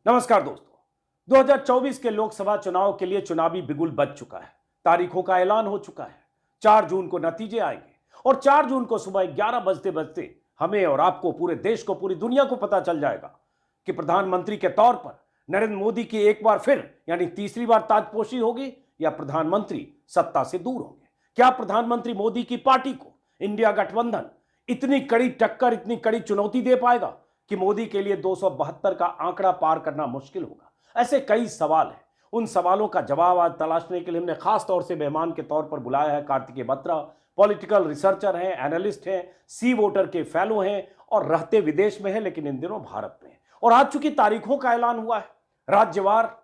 नमस्कार दोस्तों, 2024 के लोकसभा चुनाव के लिए चुनावी बिगुल बज चुका है। तारीखों का ऐलान हो चुका है। 4 जून को नतीजे आएंगे और 4 जून को सुबह 11 बजते बजते हमें और आपको, पूरे देश को, पूरी दुनिया को पता चल जाएगा कि प्रधानमंत्री के तौर पर नरेंद्र मोदी की एक बार फिर यानी तीसरी बार ताजपोशी होगी या प्रधानमंत्री सत्ता से दूर होंगे। क्या प्रधानमंत्री मोदी की पार्टी को इंडिया गठबंधन इतनी कड़ी टक्कर, इतनी कड़ी चुनौती दे पाएगा कि मोदी के लिए 272 का आंकड़ा पार करना मुश्किल होगा? ऐसे कई सवाल हैं। उन सवालों का जवाब आज तलाशने के लिए हमने खास तौर से मेहमान के तौर पर बुलाया है कार्तिकेय बत्रा। पॉलिटिकल रिसर्चर हैं, एनालिस्ट हैं, सी वोटर के फेलो हैं और रहते विदेश में हैं, लेकिन इन दिनों भारत में हैं। और आज चूंकि तारीखों का ऐलान हुआ है, राज्यवार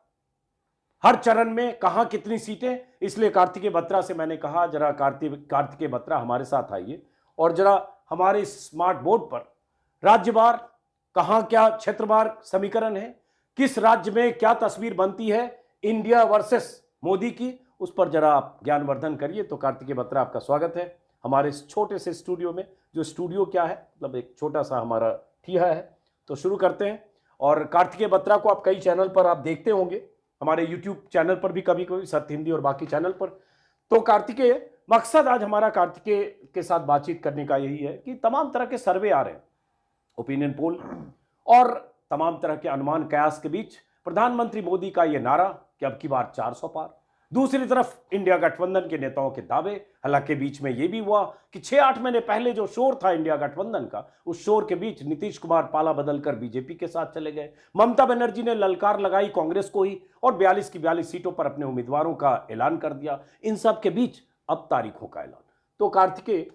हर चरण में कहां कितनी सीटें, इसलिए कार्तिकेय बत्रा से मैंने कहा जरा कार्तिकेय बत्रा हमारे साथ आइए और जरा हमारे स्मार्ट बोर्ड पर राज्यवार कहां क्या क्षेत्रवार समीकरण है, किस राज्य में क्या तस्वीर बनती है इंडिया वर्सेस मोदी की, उस पर जरा आप ज्ञानवर्धन करिए। तो कार्तिकेय बत्रा, आपका स्वागत है हमारे इस छोटे से स्टूडियो में। जो स्टूडियो क्या है, मतलब एक छोटा सा हमारा ठिया है। तो शुरू करते हैं। और कार्तिकेय बत्रा को आप कई चैनल पर आप देखते होंगे, हमारे यूट्यूब चैनल पर भी कभी कभी, सत्य हिंदी और बाकी चैनल पर। तो कार्तिकेय, मकसद आज हमारा कार्तिकेय के साथ बातचीत करने का यही है कि तमाम तरह के सर्वे आ रहे हैं, ओपिनियन पोल और तमाम तरह के अनुमान कयास के बीच प्रधानमंत्री मोदी का यह नारा कि अब की बार 400 पार, दूसरी तरफ इंडिया गठबंधन के नेताओं के दावे। हालांकि बीच में यह भी हुआ कि 6-8 महीने पहले जो शोर था इंडिया गठबंधन का, उस शोर के बीच नीतीश कुमार पाला बदलकर बीजेपी के साथ चले गए। ममता बनर्जी ने ललकार लगाई कांग्रेस को ही और 42 की 42 सीटों पर अपने उम्मीदवारों का ऐलान कर दिया। इन सब के बीच अब तारीखों का ऐलान। तो कार्तिकेय,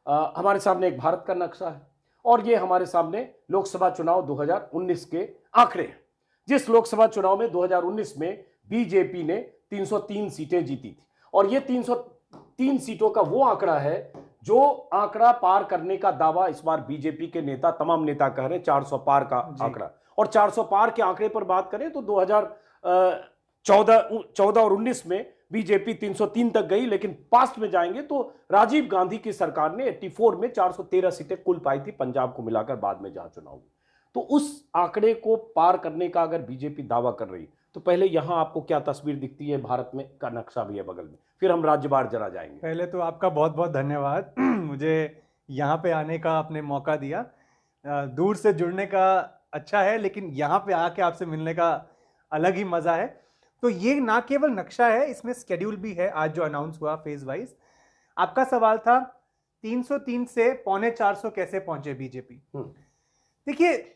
हमारे सामने एक भारत का नक्शा है और ये हमारे सामने लोकसभा चुनाव 2019 के आंकड़े हैं। जिस लोकसभा चुनाव में 2019 में बीजेपी ने 303 सीटें जीती थी और ये 303 सीटों का वो आंकड़ा है जो आंकड़ा पार करने का दावा इस बार बीजेपी के नेता, तमाम नेता कह रहे हैं 400 पार का आंकड़ा। और 400 पार के आंकड़े पर बात करें तो 2014 और 19 में बीजेपी 303 तक गई, लेकिन पास्ट में जाएंगे तो राजीव गांधी की सरकार ने 84 में 413 सीटें कुल पाई थी, पंजाब को मिलाकर, बाद में जहां चुनाव हुए। तो उस आंकड़े को पार करने का अगर बीजेपी दावा कर रही, तो पहले यहां आपको क्या तस्वीर दिखती है? भारत में का नक्शा भी है बगल में, फिर हम राज्यवार जरा जाएंगे। पहले तो आपका बहुत बहुत धन्यवाद मुझे यहाँ पे आने का आपने मौका दिया। दूर से जुड़ने का अच्छा है, लेकिन यहाँ पे आके आपसे मिलने का अलग ही मजा है। तो ये ना केवल नक्शा है, इसमें स्केड्यूल भी है आज जो अनाउंस हुआ फेज वाइज। आपका सवाल था 303 से 350 कैसे पहुंचे बीजेपी। देखिए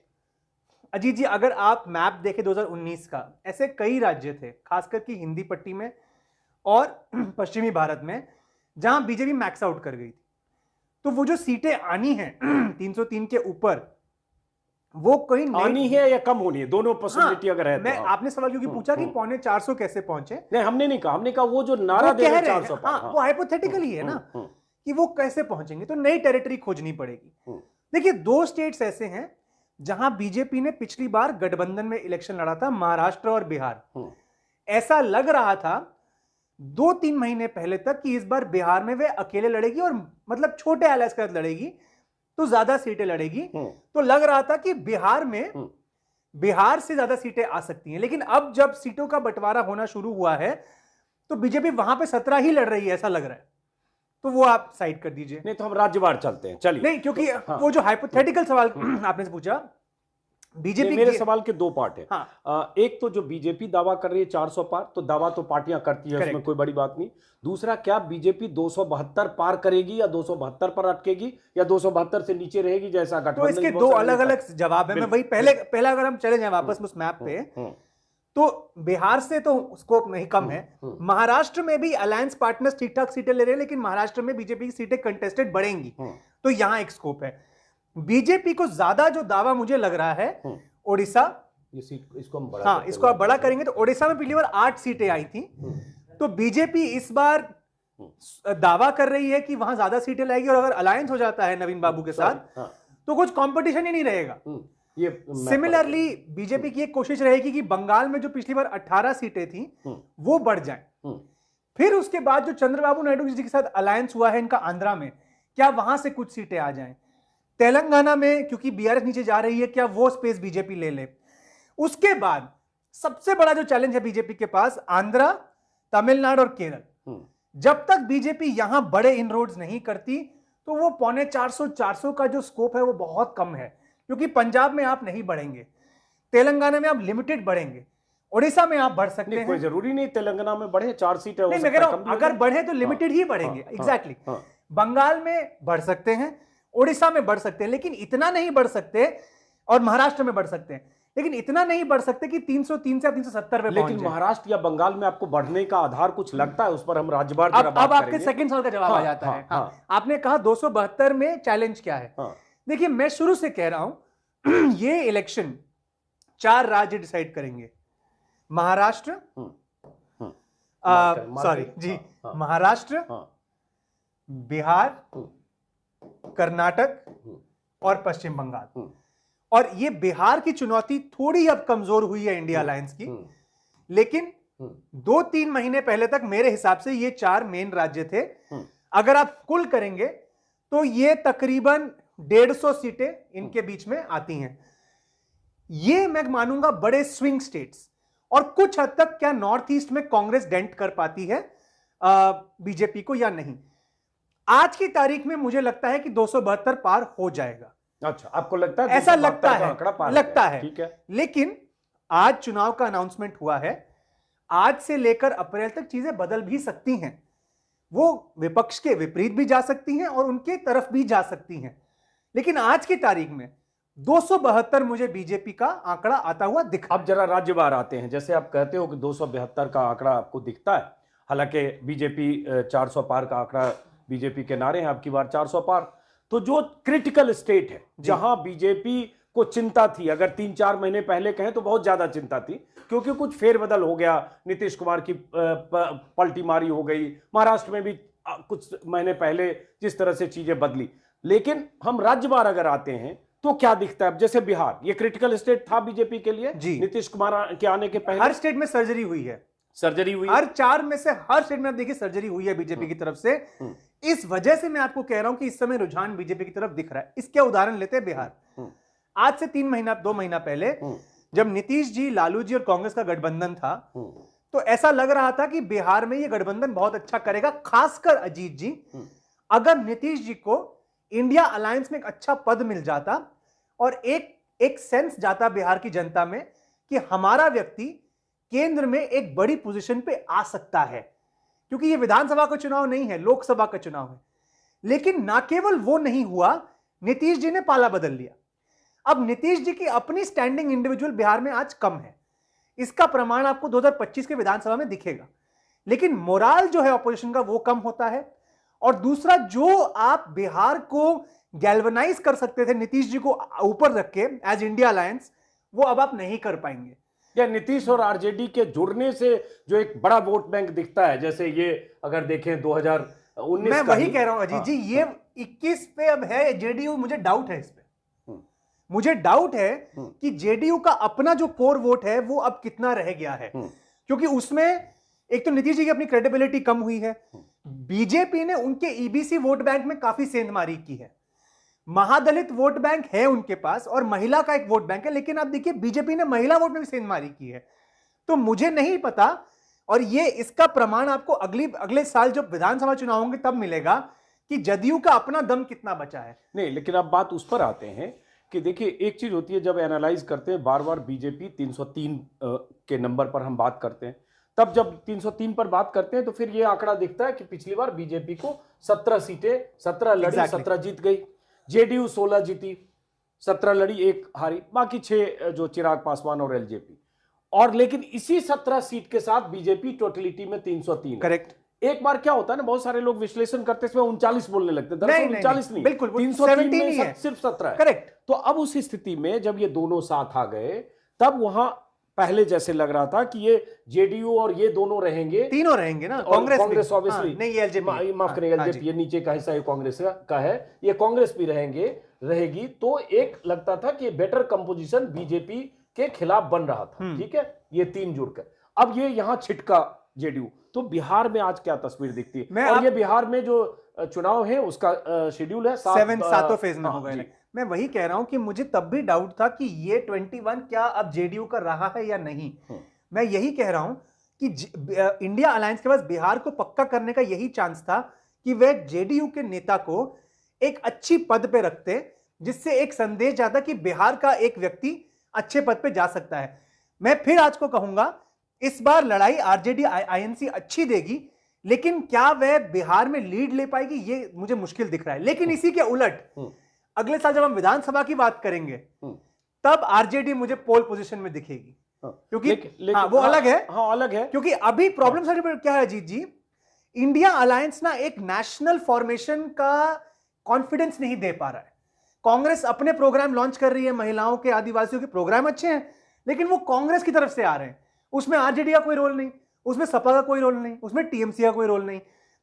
अजीत जी, अगर आप मैप देखें 2019 का, ऐसे कई राज्य थे खासकर कि हिंदी पट्टी में और पश्चिमी भारत में जहां बीजेपी मैक्स आउट कर गई थी। तो वो जो सीटें आनी है 303 के ऊपर, वो कोई आनी है या कम होनी है, दोनों पॉसिबिलिटी अगर है। मैं आपने सवाल क्योंकि पूछा कि 350 कैसे पहुंचे, नहीं हमने नहीं कहा, हमने कहा वो जो नारा दे रहे 400 पार, वो हाइपोथेटिकली है ना कि वो कैसे पहुंचेंगे, तो नई टेरिटरी खोजनी पड़ेगी। देखिए 2 स्टेट्स ऐसे हैं जहां बीजेपी ने पिछली बार गठबंधन में इलेक्शन लड़ा था, महाराष्ट्र और बिहार। ऐसा लग रहा था 2-3 महीने पहले तक कि इस बार बिहार में वे अकेले लड़ेगी और मतलब छोटे अलायंस के साथ लड़ेगी तो ज्यादा सीटें लड़ेगी। तो लग रहा था कि बिहार से ज्यादा सीटें आ सकती हैं, लेकिन अब जब सीटों का बंटवारा होना शुरू हुआ है तो बीजेपी वहां पे 17 ही लड़ रही है, ऐसा लग रहा है। तो वो आप साइड कर दीजिए। नहीं तो हम राज्यवार चलते हैं, चलिए। नहीं, क्योंकि वो जो हाइपोथेटिकल सवाल आपने से पूछा, बीजेपी, मेरे सवाल के 2 पार्ट है। एक तो जो बीजेपी दावा कर रही है 400 पार, तो दावा तो पार्टियां करती है, उसमें कोई बड़ी बात नहीं। दूसरा, क्या बीजेपी 272 पार करेगी या 272 पर अटकेगी या 272 से नीचे रहेगी जैसा गठबंधन? तो इसके 2 अलग अलग जवाब है। मैं वही पहला अगर हम चले जाए वापस उस मैप पे, तो बिहार से तो स्कोप नहीं कम है। महाराष्ट्र में भी अलायंस पार्टनर्स ठीक ठाक सीटें ले रहे हैं, लेकिन महाराष्ट्र में बीजेपी की सीटें कंटेस्टेड बढ़ेंगी, तो यहां एक स्कोप है। बीजेपी को ज्यादा जो दावा मुझे लग रहा है ओडिशा, ये सीट इसको हम बड़ा, इसको आप बड़ा करेंगे तो ओडिशा में पिछली बार 8 सीटें आई थी, तो बीजेपी इस बार दावा कर रही है कि वहां ज्यादा सीटें लाएगी और अगर अलायंस हो जाता है नवीन बाबू के साथ तो कुछ कंपटीशन ही नहीं रहेगा। सिमिलरली बीजेपी की एक कोशिश रहेगी कि बंगाल में जो पिछली बार 18 सीटें थी वो बढ़ जाएं। फिर उसके बाद जो चंद्रबाबू नायडू जी के साथ अलायंस हुआ है इनका आंध्रा में, क्या वहां से कुछ सीटें आ जाएं। तेलंगाना में क्योंकि बीआरएस नीचे जा रही है, क्या वो स्पेस बीजेपी ले ले। उसके बाद सबसे बड़ा जो चैलेंज है बीजेपी के पास, आंध्रा, तमिलनाडु और केरल। जब तक बीजेपी यहां बड़े इनरोड्स नहीं करती तो वो 450 का जो स्कोप है वो बहुत कम है, क्योंकि पंजाब में आप नहीं बढ़ेंगे, तेलंगाना में आप लिमिटेड बढ़ेंगे, उड़ीसा में आप बढ़ सकते हैं। कोई जरूरी नहीं तेलंगाना में बढ़े, 4 सीटें नहीं, मैं कह रहा हूं अगर बढ़े तो लिमिटेड ही बढ़ेंगे। एग्जैक्टली। बंगाल में बढ़ सकते हैं, उड़ीसा में बढ़ सकते हैं, लेकिन इतना नहीं बढ़ सकते, और महाराष्ट्र में बढ़ सकते हैं, लेकिन इतना नहीं बढ़ सकते कि 303 से 370 पे। लेकिन महाराष्ट्र या बंगाल में आपको बढ़ने का आधार कुछ लगता है? उस पर हम राज्यवार अब आपके सेकंड सवाल का जवाब आ जाता है। आपने कहा 272 में चैलेंज क्या है। देखिए, मैं शुरू से कह रहा हूं ये इलेक्शन 4 राज्य डिसाइड करेंगे, महाराष्ट्र, सॉरी जी, महाराष्ट्र, बिहार, कर्नाटक और पश्चिम बंगाल। और ये बिहार की चुनौती थोड़ी अब कमजोर हुई है इंडिया अलायंस की, लेकिन 2-3 महीने पहले तक मेरे हिसाब से ये 4 मेन राज्य थे। अगर आप कुल करेंगे तो ये तकरीबन 150 सीटें इनके बीच में आती हैं। ये मैं मानूंगा बड़े स्विंग स्टेट्स, और कुछ हद तक क्या नॉर्थ ईस्ट में कांग्रेस डेंट कर पाती है बीजेपी को या नहीं। आज की तारीख में मुझे लगता है कि 272 पार हो जाएगा। अच्छा, आपको लगता है? ऐसा लगता है, ठीक है। लेकिन आज चुनाव का अनाउंसमेंट हुआ है, आज से लेकर अप्रैल तक चीजें बदल भी सकती हैं। वो विपक्ष के विपरीत भी जा सकती हैं और उनके तरफ भी जा सकती हैं, लेकिन आज की तारीख में 272 मुझे बीजेपी का आंकड़ा आता हुआ दिखा। अब जरा राज्यवार आते हैं। जैसे आप कहते हो कि 272 का आंकड़ा आपको दिखता है, हालांकि बीजेपी 400 पार का आंकड़ा बीजेपी के नारे हैं, अब की बार 400 पार। तो जो क्रिटिकल स्टेट है, जहां बीजेपी को चिंता थी, अगर 3-4 महीने पहले कहें तो बहुत ज्यादा चिंता थी, क्योंकि कुछ फेरबदल हो गया, नीतीश कुमार की पलटी मारी हो गई, महाराष्ट्र में भी कुछ महीने पहले जिस तरह से चीजें बदली। लेकिन हम राज्यवार अगर आते हैं तो क्या दिखता है? जैसे बिहार, ये क्रिटिकल स्टेट था बीजेपी के लिए नीतीश कुमार के आने के पहले। हर स्टेट में सर्जरी हुई है, हर 4 में से हर स्टेट में आप देखिए सर्जरी हुई है बीजेपी की तरफ से। इस वजह से मैं आपको कह रहा हूं कि इस समय रुझान बीजेपी की तरफ दिख रहा है। इसके उदाहरण लेते हैं बिहार। आज से 2 महीना पहले जब नीतीश जी, लालू जी और कांग्रेस का गठबंधन था, तो ऐसा लग रहा था कि बिहार में यह गठबंधन बहुत अच्छा करेगा, खासकर अजीत जी। अगर नीतीश जी को इंडिया अलायंस में एक अच्छा पद मिल जाता और एक सेंस जाता बिहार की जनता में कि हमारा व्यक्ति केंद्र में एक बड़ी पोजीशन पे आ सकता है, क्योंकि ये विधानसभा का चुनाव नहीं है, लोकसभा का चुनाव है। लेकिन ना केवल वो नहीं हुआ, नीतीश जी ने पाला बदल लिया। अब नीतीश जी की अपनी स्टैंडिंग इंडिविजुअल बिहार में आज कम है। इसका प्रमाण आपको 2025 के विधानसभा में दिखेगा। लेकिन मोराल जो है ऑपोजिशन का वो कम होता है। और दूसरा, जो आप बिहार को गैल्वनाइज कर सकते थे नीतीश जी को ऊपर रख के एज इंडिया अलायंस, वो अब आप नहीं कर पाएंगे। या नीतीश और आरजेडी के जुड़ने से जो एक बड़ा वोट बैंक दिखता है, जैसे ये अगर देखें 2019 मैं वही कह रहा हूं अजीत जी, ये 21 पे अब है जेडीयू। मुझे डाउट है इस पे, मुझे डाउट है कि जेडीयू का अपना जो कोर वोट है वो अब कितना रह गया है, क्योंकि उसमें एक तो नीतीश जी की अपनी क्रेडिबिलिटी कम हुई है, बीजेपी ने उनके ईबीसी वोट बैंक में काफी सेंधमारी की है, महादलित वोट बैंक है उनके पास और महिला का एक वोट बैंक है, लेकिन आप देखिए बीजेपी ने महिला वोट में भी सेंधमारी की है। तो मुझे नहीं पता, और ये इसका प्रमाण आपको अगले साल जब विधानसभा चुनाव होंगे तब मिलेगा कि जदयू का अपना दम कितना बचा है। नहीं, लेकिन अब बात उस पर आते हैं कि देखिए, एक चीज होती है जब एनालाइज करते हैं, बार बार बीजेपी 303 के नंबर पर हम बात करते हैं, तब जब 303 पर बात करते हैं तो फिर ये आंकड़ा दिखता है कि पिछली बार बीजेपी को 17 सीटें, 17 लड़ी, 17 जीत गई। जेडीयू 16 जीती, 17 लड़ी, 1 हारी, बाकी 6 जो चिराग पासवान और एलजेपी। और लेकिन इसी 17 सीट के साथ बीजेपी टोटलिटी में 303। करेक्ट। एक बार क्या होता है ना, बहुत सारे लोग विश्लेषण करते हैं 39 बोलने लगते हैं, दरअसल 39 नहीं, बिल्कुल 303 में सिर्फ 17 है। करेक्ट। तो अब उस स्थिति में जब ये दोनों साथ आ गए, तब वहां पहले जैसे लग रहा था कि ये जेडीयू और ये दोनों रहेंगे, तीनों रहेंगे ना, कांग्रेस ऑब्वियसली नहीं, ये एलजेपी, माफ करें, एलजेपी ये नीचे का हिस्सा है, कांग्रेस का है, ये कांग्रेस भी रहेगी। तो एक लगता था कि बेटर कंपोजिशन बीजेपी के खिलाफ बन रहा था, ठीक है, ये 3 जुड़कर। अब ये यहां छिटका जेडीयू। तो बिहार में आज क्या तस्वीर दिखती है? और ये बिहार में जो चुनाव है उसका शेड्यूल है, 7 फेज में होगा। मैं वही कह रहा हूं कि मुझे तब भी डाउट था कि ये 21 क्या अब जेडीयू का रहा है या नहीं। मैं यही कह रहा हूं कि इंडिया अलायंस के पास बिहार को पक्का करने का यही चांस था कि वे जेडीयू के नेता को एक अच्छी पद पे रखते, जिससे एक संदेश जाता कि बिहार का एक व्यक्ति अच्छे पद पे जा सकता है। मैं फिर आज को कहूंगा, इस बार लड़ाई आरजेडी आईएनसी अच्छी देगी, लेकिन क्या वह बिहार में लीड ले पाएगी ये मुझे मुश्किल दिख रहा है। लेकिन इसी के उलट अगले साल जब हम विधानसभा की बात करेंगे तब आरजेडी मुझे पोल पोजीशन में दिखेगी, क्योंकि वो अलग है। हाँ, अलग है, क्योंकि अभी प्रॉब्लम सर्टिफिकेट क्या है अजीत जी, इंडिया अलायंस ना एक नेशनल फॉर्मेशन का कॉन्फिडेंस नहीं दे पा रहा है। कांग्रेस अपने प्रोग्राम लॉन्च कर रही है, महिलाओं के, आदिवासियों के प्रोग्राम अच्छे हैं, लेकिन वो कांग्रेस की तरफ से आ रहे हैं। उसमें आरजेडी का कोई रोल नहीं, उसमें सपा का कोई रोल नहीं, उसमें टीएमसी का कोई रोल नहीं।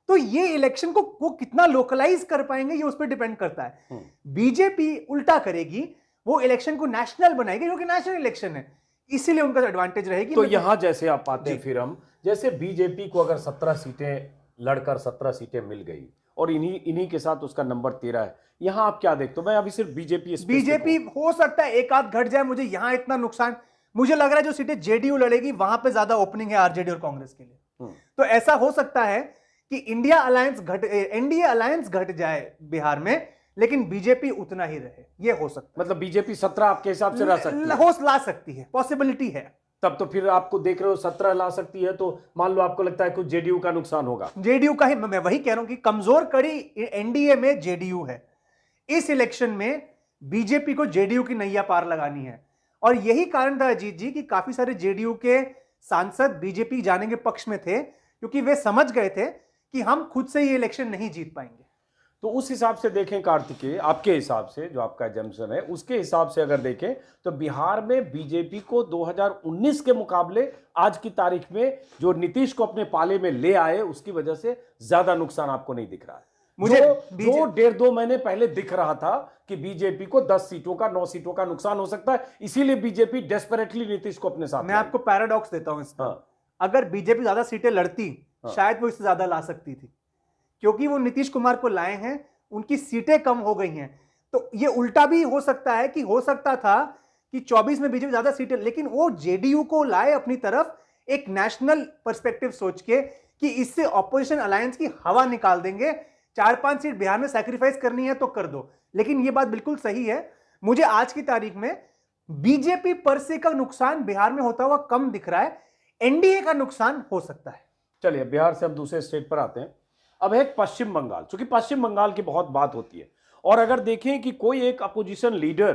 तो ये इलेक्शन को वो कितना लोकलाइज कर पाएंगे ये उस पर डिपेंड करता है। बीजेपी उल्टा करेगी, वो इलेक्शन को नेशनल बनाएगी, क्योंकि नेशनल इलेक्शन है, इसीलिए उनका एडवांटेज रहेगी। तो यहां जैसे आप पाते हैं, फिर हम जैसे बीजेपी को अगर 17 सीटें लड़कर 17 सीटें मिल गई और इन्हीं के साथ उसका नंबर 13 है, यहां आप क्या देखते हो? मैं अभी सिर्फ बीजेपी हो सकता है एक आध घट जाए, मुझे यहां इतना नुकसान मुझे लग रहा है जो सीटें जेडीयू लड़ेगी वहां पे ज्यादा ओपनिंग है आरजेडी और कांग्रेस के लिए। तो ऐसा हो सकता है कि एनडीए अलायंस घट जाए बिहार में, लेकिन बीजेपी उतना ही रहे, ये हो सकता है। मतलब बीजेपी 17 आपके हिसाब से ला सकती है, पॉसिबिलिटी है। तब तो फिर आपको देख रहे हो 17 ला सकती है, तो मान लो आपको लगता है कुछ जेडीयू का नुकसान होगा। जेडीयू का ही मैं वही कह रहा हूं कि कमजोर कड़ी एनडीए में जेडीयू है। इस इलेक्शन में बीजेपी को जेडीयू की नैया पार लगानी है, और यही कारण था अजीत जी कि काफी सारे जेडीयू के सांसद बीजेपी जाने के पक्ष में थे, क्योंकि वे समझ गए थे कि हम खुद से ये इलेक्शन नहीं जीत पाएंगे। तो उस हिसाब से देखें कार्तिकेय, आपके हिसाब से जो आपका एजम्पशन है उसके हिसाब से अगर देखें तो बिहार में बीजेपी को 2019 के मुकाबले आज की तारीख में जो नीतीश को अपने पाले में ले आए उसकी वजह से ज्यादा नुकसान आपको नहीं दिख रहा है। मुझे जो 1.5-2 महीने पहले दिख रहा था कि बीजेपी को 10 सीटों का 9 सीटों का नुकसान हो सकता है, इसीलिए बीजेपी डेस्परेटली नीतीश को अपने साथ। मैं आपको पैराडॉक्स देता हूं इसका। अगर बीजेपी ज्यादा सीटें लड़ती शायद वो इससे ज्यादा ला सकती थी, क्योंकि वो नीतीश कुमार को लाए हैं, उनकी सीटें कम हो गई हैं। तो ये उल्टा भी हो सकता है कि हो सकता था कि 24 में बीजेपी ज्यादा सीटें, लेकिन वो जेडीयू को लाए अपनी तरफ एक नेशनल पर्सपेक्टिव सोच के कि इससे ऑपोजिशन अलायंस की हवा निकाल देंगे, 4-5 सीट बिहार में सैक्रिफाइस करनी है तो कर दो। लेकिन ये बात बिल्कुल सही है, मुझे आज की तारीख में बीजेपी पर से का नुकसान बिहार में होता हुआ कम दिख रहा है, एनडीए का नुकसान हो सकता है। चलिए बिहार से हम दूसरे स्टेट पर आते हैं। अब है पश्चिम बंगाल, क्योंकि पश्चिम बंगाल की बहुत बात होती है, और अगर देखें कि कोई एक अपोजिशन लीडर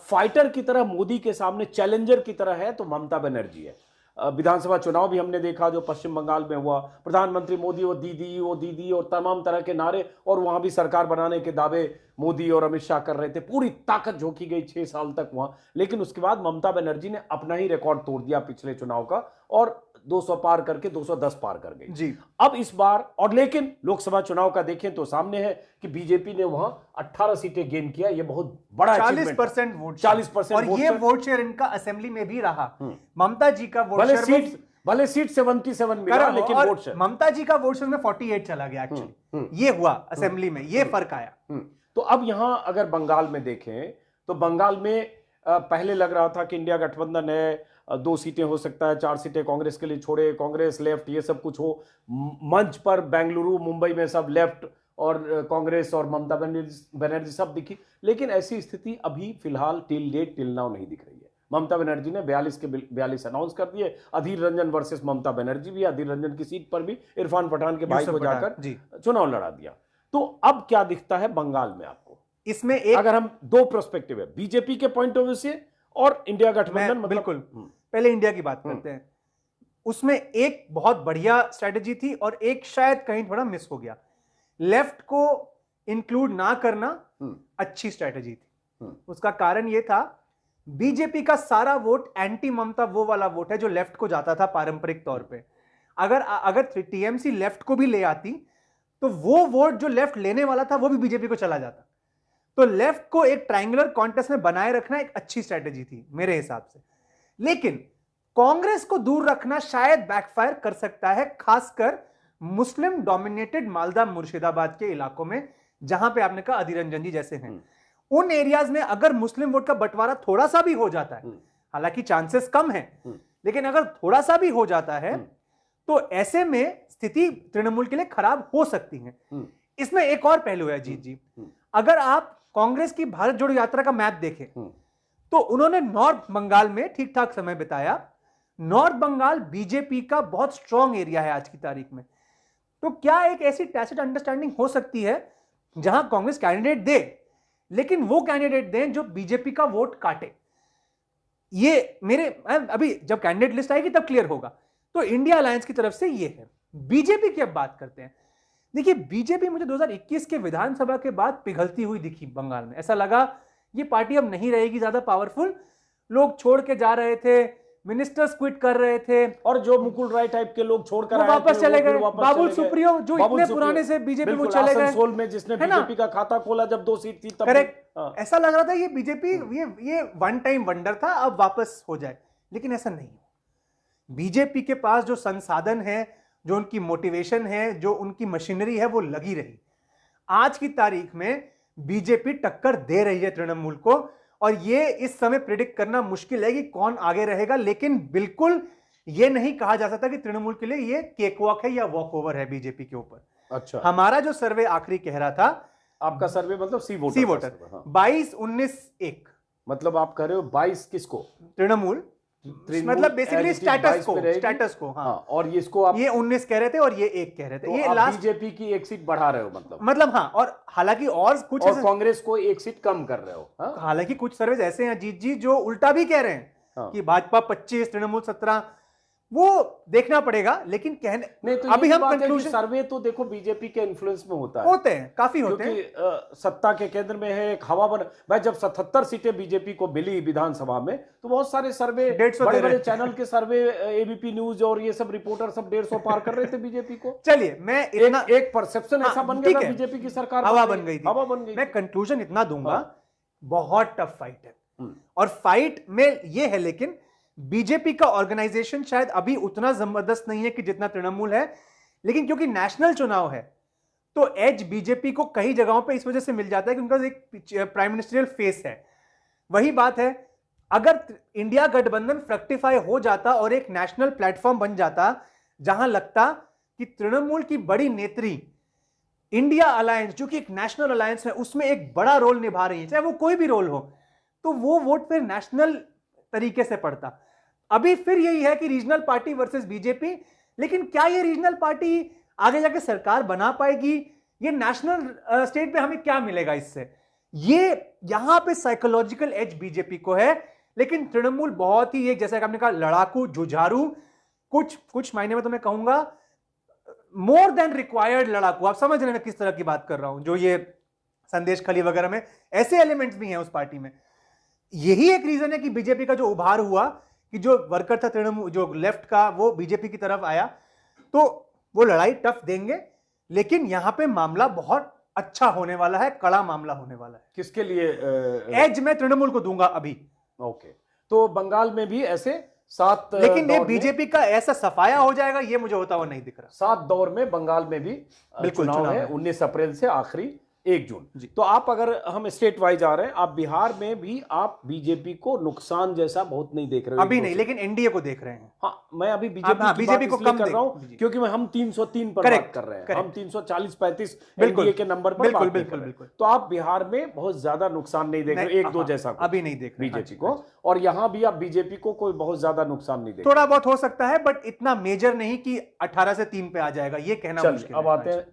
फाइटर की तरह मोदी के सामने चैलेंजर की तरह है तो ममता बनर्जी है। विधानसभा चुनाव भी हमने देखा जो पश्चिम बंगाल में हुआ, प्रधानमंत्री मोदी वो दीदी और तमाम तरह के नारे, और वहां भी सरकार बनाने के दावे मोदी और अमित शाह कर रहे थे, पूरी ताकत झोंकी गई 6 साल तक वहां। लेकिन उसके बाद ममता बनर्जी ने अपना ही रिकॉर्ड तोड़ दिया पिछले चुनाव का, और 200 पार करके 210 पार कर गई जी। अब इस बार, और लेकिन लोकसभा चुनाव का देखें तो सामने है कि बीजेपी ने वहां 18 सीटें गेन किया, ये बहुत बड़ा 40% वोट, 40%, और ये वोट शेयर इनका असेंबली में भी रहा। ममता जी का वोट शेयर भले सीट 77 मिला, लेकिन वोट शेयर ममता जी का वोट शेयर में 48 चला गया एक्चुअली। ये हुआ असेंबली में, ये फर्क आया। तो अब यहां अगर बंगाल में देखें तो बंगाल में पहले लग रहा था कि इंडिया गठबंधन है, 2 सीटें हो सकता है, 4 सीटें कांग्रेस के लिए छोड़े, कांग्रेस लेफ्ट ये सब कुछ हो। मंच पर बेंगलुरु मुंबई में सब लेफ्ट और कांग्रेस और ममता बनर्जी सब दिखी, लेकिन ऐसी स्थिति अभी फिलहाल टिल नाउ नहीं दिख रही है। ममता बनर्जी ने 42 के 42 अनाउंस कर दिए। अधीर रंजन वर्सेस ममता बनर्जी भी, अधीर रंजन की सीट पर भी इरफान पठान के भाई को जाकर चुनाव लड़ा दिया। तो अब क्या दिखता है बंगाल में आपको इसमें? एक अगर हम 2 पर्सपेक्टिव है, बीजेपी के पॉइंट ऑफ व्यू से और इंडिया गठबंधन, मतलब बिल्कुल पहले इंडिया की बात करते हैं। उसमें एक बहुत बढ़िया स्ट्रेटेजी थी और एक शायद कहीं थोड़ा मिस हो गया। लेफ्ट को इंक्लूड ना करना अच्छी स्ट्रेटेजी थी। उसका कारण यह था, बीजेपी का सारा वोट एंटी ममता वो वाला वोट है जो लेफ्ट को जाता था पारंपरिक तौर पे। अगर टीएमसी लेफ्ट को भी ले आती तो वो वोट जो लेफ्ट लेने वाला था वो भी बीजेपी को चला जाता। तो लेफ्ट को एक ट्रायंगुलर कॉन्टेस्ट में बनाए रखना एक अच्छी स्ट्रेटेजी थी मेरे हिसाब से। लेकिन कांग्रेस को दूर रखना शायद बैकफायर कर सकता है, खासकर मुस्लिम डोमिनेटेड मालदा मुर्शिदाबाद के इलाकों में, जहां पे आपने कहा अधीर रंजन जी जैसे हैं। उन एरियाज में अगर मुस्लिम वोट का बंटवारा थोड़ा सा भी हो जाता है, हालांकि चांसेस कम है, लेकिन अगर थोड़ा सा भी हो जाता है तो ऐसे में स्थिति तृणमूल के लिए खराब हो सकती है। इसमें एक और पहलू है अजीत जी, अगर आप कांग्रेस की भारत जोड़ो यात्रा का मैप देखें तो उन्होंने नॉर्थ बंगाल में ठीक ठाक समय बिताया। नॉर्थ बंगाल बीजेपी का बहुत स्ट्रॉन्ग एरिया है आज की तारीख में। तो क्या एक ऐसी टैसिट अंडरस्टैंडिंग हो सकती है जहां कांग्रेस कैंडिडेट दे, लेकिन वो कैंडिडेट दें जो बीजेपी का वोट काटे? ये मेरे अभी जब कैंडिडेट लिस्ट आएगी तब क्लियर होगा। तो इंडिया अलायंस की तरफ से ये है। बीजेपी की अब बात करते हैं। देखिए, बीजेपी मुझे 2021 के विधानसभा के बाद पिघलती हुई दिखी बंगाल में। ऐसा लगा ये पार्टी अब नहीं रहेगी ज्यादा पावरफुल, लोग छोड़ के जा रहे थे, मिनिस्टर्स क्विट कर रहे थे, और जो मुकुल राय टाइप के लोग छोड़कर वो वापस चले गए। बाबुल सुप्रियो जो इतने पुराने से बीजेपी वो चले गए, आसनसोल में जिसने बीजेपी का खाता खोला जब 2 सीट थी तब। करेक्ट। ऐसा लग रहा था ये बीजेपी ये वन टाइम वंडर था, अब वापस हो जाए, लेकिन ऐसा नहीं। बीजेपी के पास जो संसाधन है, जो उनकी मोटिवेशन है, जो उनकी मशीनरी है, वो लगी रही। आज की तारीख में बीजेपी टक्कर दे रही है तृणमूल को, और ये इस समय प्रिडिक्ट करना मुश्किल है कि कौन आगे रहेगा, लेकिन बिल्कुल ये नहीं कहा जा सकता कि तृणमूल के लिए ये केक वॉक है या वॉक ओवर है बीजेपी के ऊपर। अच्छा, हमारा जो सर्वे आखिरी कह रहा था, आपका सर्वे मतलब सी वोटर 22-19-1, मतलब आप कह रहे हो 22 किसको? तृणमूल, मतलब बेसिकली स्टेटस को हाँ। और ये इसको आप ये 19 कह रहे थे और ये 1 कह रहे थे। तो ये लास्ट बीजेपी की 1 सीट बढ़ा रहे हो मतलब हाँ, और हालांकि और कुछ और कांग्रेस को 1 सीट कम कर रहे हो। हालांकि कुछ सर्वेज ऐसे हैं अजीत जी जो उल्टा भी कह रहे हैं कि भाजपा 25, तृणमूल 17, वो देखना पड़ेगा। लेकिन कहने नहीं तो अभी हम कंक्लूजन, सर्वे तो देखो बीजेपी के इन्फ्लुएंस में होता है, होते हैं, काफी होते हैं, क्योंकि सत्ता के केंद्र में है, एक हवा बन। भाई जब 77 सीटें बीजेपी को मिली विधानसभा में, तो बहुत सारे सर्वे, बड़े बड़े चैनल के सर्वे, एबीपी न्यूज और ये सब रिपोर्टर सब 150 पार कर रहे थे बीजेपी को। चलिए, मैं एक परसेप्शन ऐसा बन गया था बीजेपी की सरकार हवा बन गई थी, हवा बन गई। मैं कंक्लूजन इतना दूंगा, बहुत टफ फाइट है, और फाइट में ये है, लेकिन बीजेपी का ऑर्गेनाइजेशन शायद अभी उतना जबरदस्त नहीं है कि जितना तृणमूल है, लेकिन क्योंकि नेशनल चुनाव है तो एज बीजेपी को कई जगहों पे इस वजह से मिल जाता है कि उनका एक प्राइम मिनिस्टरियल फेस है। वही बात है, अगर इंडिया गठबंधन फ्रक्टिफाई हो जाता और एक नेशनल प्लेटफॉर्म बन जाता जहां लगता कि तृणमूल की बड़ी नेत्री इंडिया अलायंस, जो कि एक नेशनल अलायंस है, उसमें एक बड़ा रोल निभा रही है, चाहे वो कोई भी रोल हो, तो वो वोट फिर नेशनल तरीके से पड़ता। अभी फिर यही है कि रीजनल पार्टी वर्सेस बीजेपी, लेकिन क्या ये रीजनल पार्टी आगे जाके सरकार बना पाएगी? ये नेशनल स्टेट पे हमें क्या मिलेगा इससे? ये यहां पे साइकोलॉजिकल एज बीजेपी को है, लेकिन तृणमूल बहुत ही, एक जैसा कि आपने कहा, लड़ाकू, जुझारू, कुछ मायने में तो मैं कहूंगा मोर देन रिक्वायर्ड लड़ाकू। आप समझ रहे हैं किस तरह की बात कर रहा हूं? जो ये संदेश खली वगैरह में ऐसे एलिमेंट्स भी हैं उस पार्टी में। यही एक रीजन है कि बीजेपी का जो उभार हुआ, कि जो वर्कर था तृणमूल, जो लेफ्ट का, वो बीजेपी की तरफ आया, तो वो लड़ाई टफ देंगे, लेकिन यहां पे मामला बहुत अच्छा होने वाला है, कड़ा मामला होने वाला है। किसके लिए एज मैं तृणमूल को दूंगा अभी। ओके, तो बंगाल में भी ऐसे 7, लेकिन ये बीजेपी का ऐसा सफाया हो जाएगा ये मुझे होता हुआ नहीं दिख रहा। 7 दौर में बंगाल में भी चुनाव है, 19 अप्रैल से आखिरी 1 जून। तो आप, अगर हम स्टेट वाइज आ रहे हैं, आप बिहार में भी आप बीजेपी को नुकसान जैसा बहुत नहीं देख रहे हो अभी नहीं, लेकिन एनडीए को देख रहे हैं। हाँ, मैं अभी बीजेपी को कम कर रहा हूं क्योंकि हम 303 पर बात कर रहे हैं, हम 340-35 एनडीए के नंबर पर बात कर रहे हैं। तो आप बिहार में बहुत ज्यादा नुकसान नहीं देख रहे, 1-2 जैसा अभी नहीं देख रहे बीजेपी को, और यहां भी आप बीजेपी को कोई बहुत ज्यादा नुकसान नहीं देख, थोड़ा बहुत हो सकता है, बट इतना मेजर नहीं कि 18 से 3 पे आ जाएगा, ये कहना मुश्किल है। अब आते हैं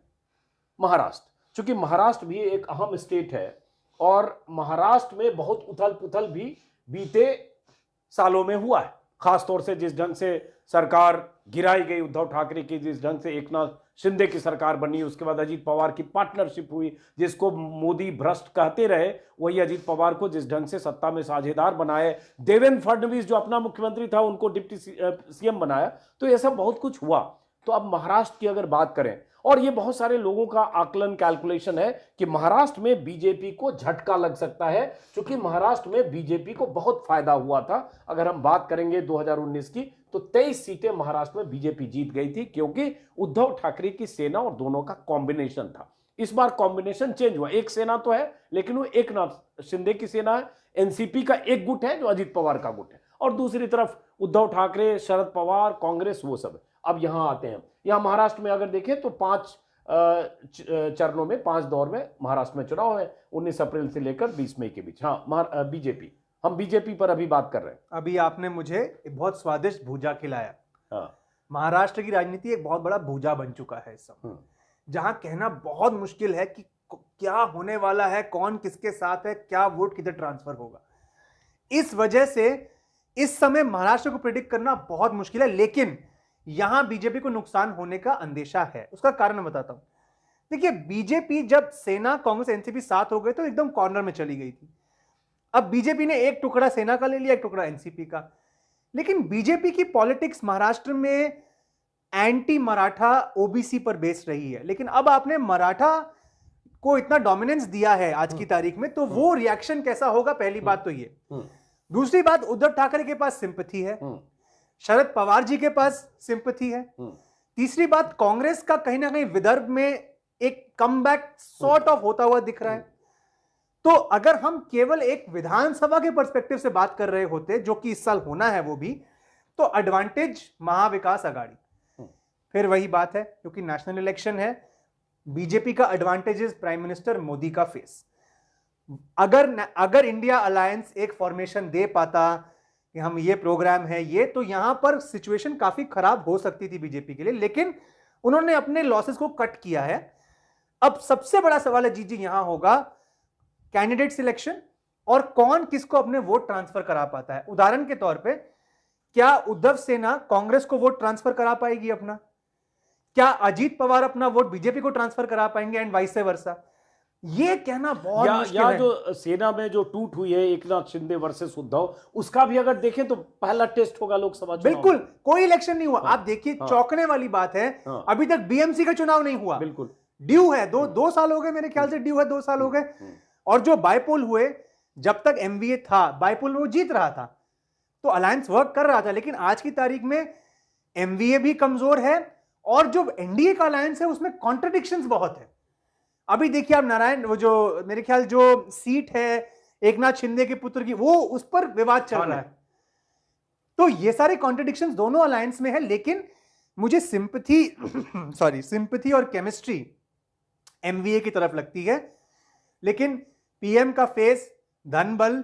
महाराष्ट्र। चूंकि महाराष्ट्र भी एक अहम स्टेट है, और महाराष्ट्र में बहुत उथल पुथल भी बीते सालों में हुआ है, खासतौर से जिस ढंग से सरकार गिराई गई उद्धव ठाकरे की, जिस ढंग से एकनाथ शिंदे की सरकार बनी, उसके बाद अजीत पवार की पार्टनरशिप हुई, जिसको मोदी भ्रष्ट कहते रहे, वही अजीत पवार को जिस ढंग से सत्ता में साझेदार बनाए, देवेंद्र फडणवीस जो अपना मुख्यमंत्री था उनको डिप्टी सीएम बनाया, तो ये सब बहुत कुछ हुआ। तो अब महाराष्ट्र की अगर बात करें, और ये बहुत सारे लोगों का आकलन, कैलकुलेशन है कि महाराष्ट्र में बीजेपी को झटका लग सकता है, क्योंकि महाराष्ट्र में बीजेपी को बहुत फायदा हुआ था। अगर हम बात करेंगे 2019 की, तो 23 सीटें महाराष्ट्र में बीजेपी जीत गई थी, क्योंकि उद्धव ठाकरे की सेना और दोनों का कॉम्बिनेशन था। इस बार कॉम्बिनेशन चेंज हुआ, एक सेना तो है लेकिन वो एक नाथ शिंदे की सेना है, एनसीपी का एक गुट है जो अजित पवार का गुट है, और दूसरी तरफ उद्धव ठाकरे, शरद पवार, कांग्रेस, वो सब है। अब यहां आते हैं, यहां महाराष्ट्र में अगर देखें तो 5 चरणों में, 5 दौर में महाराष्ट्र में चुनाव है, 19 अप्रैल से लेकर 20 मई के बीच। हाँ, बीजेपी, हम बीजेपी पर अभी बात कर रहे हैं। अभी आपने मुझे एक बहुत स्वादिष्ट भूजा खिलाया। हाँ, महाराष्ट्र की राजनीति एक बहुत बड़ा भूजा बन चुका है इस समय, जहां कहना बहुत मुश्किल है कि क्या होने वाला है, कौन किसके साथ है, क्या वोट किधर ट्रांसफर होगा। इस वजह से इस समय महाराष्ट्र को प्रेडिक्ट करना बहुत मुश्किल है, लेकिन यहां बीजेपी को नुकसान होने का अंदेशा है। उसका कारण मैं बताता हूं। देखिए, बीजेपी जब सेना, कांग्रेस, एनसीपी साथ हो गए तो एकदम कॉर्नर में चली गई थी। अब बीजेपी ने एक टुकड़ा सेना का ले लिया, एक टुकड़ा एनसीपी का। लेकिन बीजेपी की पॉलिटिक्स महाराष्ट्र में एंटी मराठा ओबीसी पर बेस्ड रही है, लेकिन अब आपने मराठा को इतना डोमिनेंस दिया है आज की तारीख में, तो वो रिएक्शन कैसा होगा, पहली बात तो ये। दूसरी बात, उद्धव ठाकरे के पास सिंपैथी है, शरद पवार जी के पास सिंपैथी है। तीसरी बात, कांग्रेस का कहीं ना कहीं विदर्भ में एक कमबैक सॉर्ट ऑफ होता हुआ दिख रहा है। तो अगर हम केवल एक विधानसभा के पर्सपेक्टिव से बात कर रहे होते, जो कि इस साल होना है वो भी, तो एडवांटेज महाविकास आघाड़ी। फिर वही बात है, क्योंकि नेशनल इलेक्शन है, बीजेपी का advantage is prime minister Modi का फेस। अगर इंडिया अलायंस एक फॉर्मेशन दे पाता कि हम ये प्रोग्राम है ये, तो यहां पर सिचुएशन काफी खराब हो सकती थी बीजेपी के लिए, लेकिन उन्होंने अपने लॉसेस को कट किया है। अब सबसे बड़ा सवाल है जी यहां होगा कैंडिडेट सिलेक्शन और कौन किसको अपने वोट ट्रांसफर करा पाता है। उदाहरण के तौर पे, क्या उद्धव सेना कांग्रेस को वोट ट्रांसफर करा पाएगी अपना? क्या अजीत पवार अपना वोट बीजेपी को ट्रांसफर करा पाएंगे एंड वाइस वर्सा? ये कहना बहुत मुश्किल है। जो सेना में जो टूट हुई है एकनाथ शिंदे वर्सेस उद्धव, उसका भी अगर देखें तो पहला टेस्ट होगा लोकसभा चुनाव। बिल्कुल, कोई इलेक्शन नहीं हुआ। आप देखिए, चौंकने वाली बात है, अभी तक बीएमसी का चुनाव नहीं हुआ। बिल्कुल ड्यू है, दो साल हो गए मेरे ख्याल से, ड्यू है, 2 साल हो गए। और जो बायपोल हुए, जब तक एमवीए था बायपोल में वो जीत रहा था, तो अलायंस वर्क कर रहा था। लेकिन आज की तारीख में एमवीए भी कमजोर है और जो एनडीए का अलायंस है उसमें कॉन्ट्रडिक्शंस बहुत है। अभी देखिए आप, नारायण, वो जो मेरे ख्याल जो सीट है एकनाथ शिंदे के पुत्र की, वो उस पर विवाद चल रहा है। तो ये सारे कॉन्ट्रडिक्शंस दोनों अलायंस में है। लेकिन मुझे सिंपैथी और केमिस्ट्री एमवीए की तरफ लगती है। लेकिन पीएम का फेस, धन बल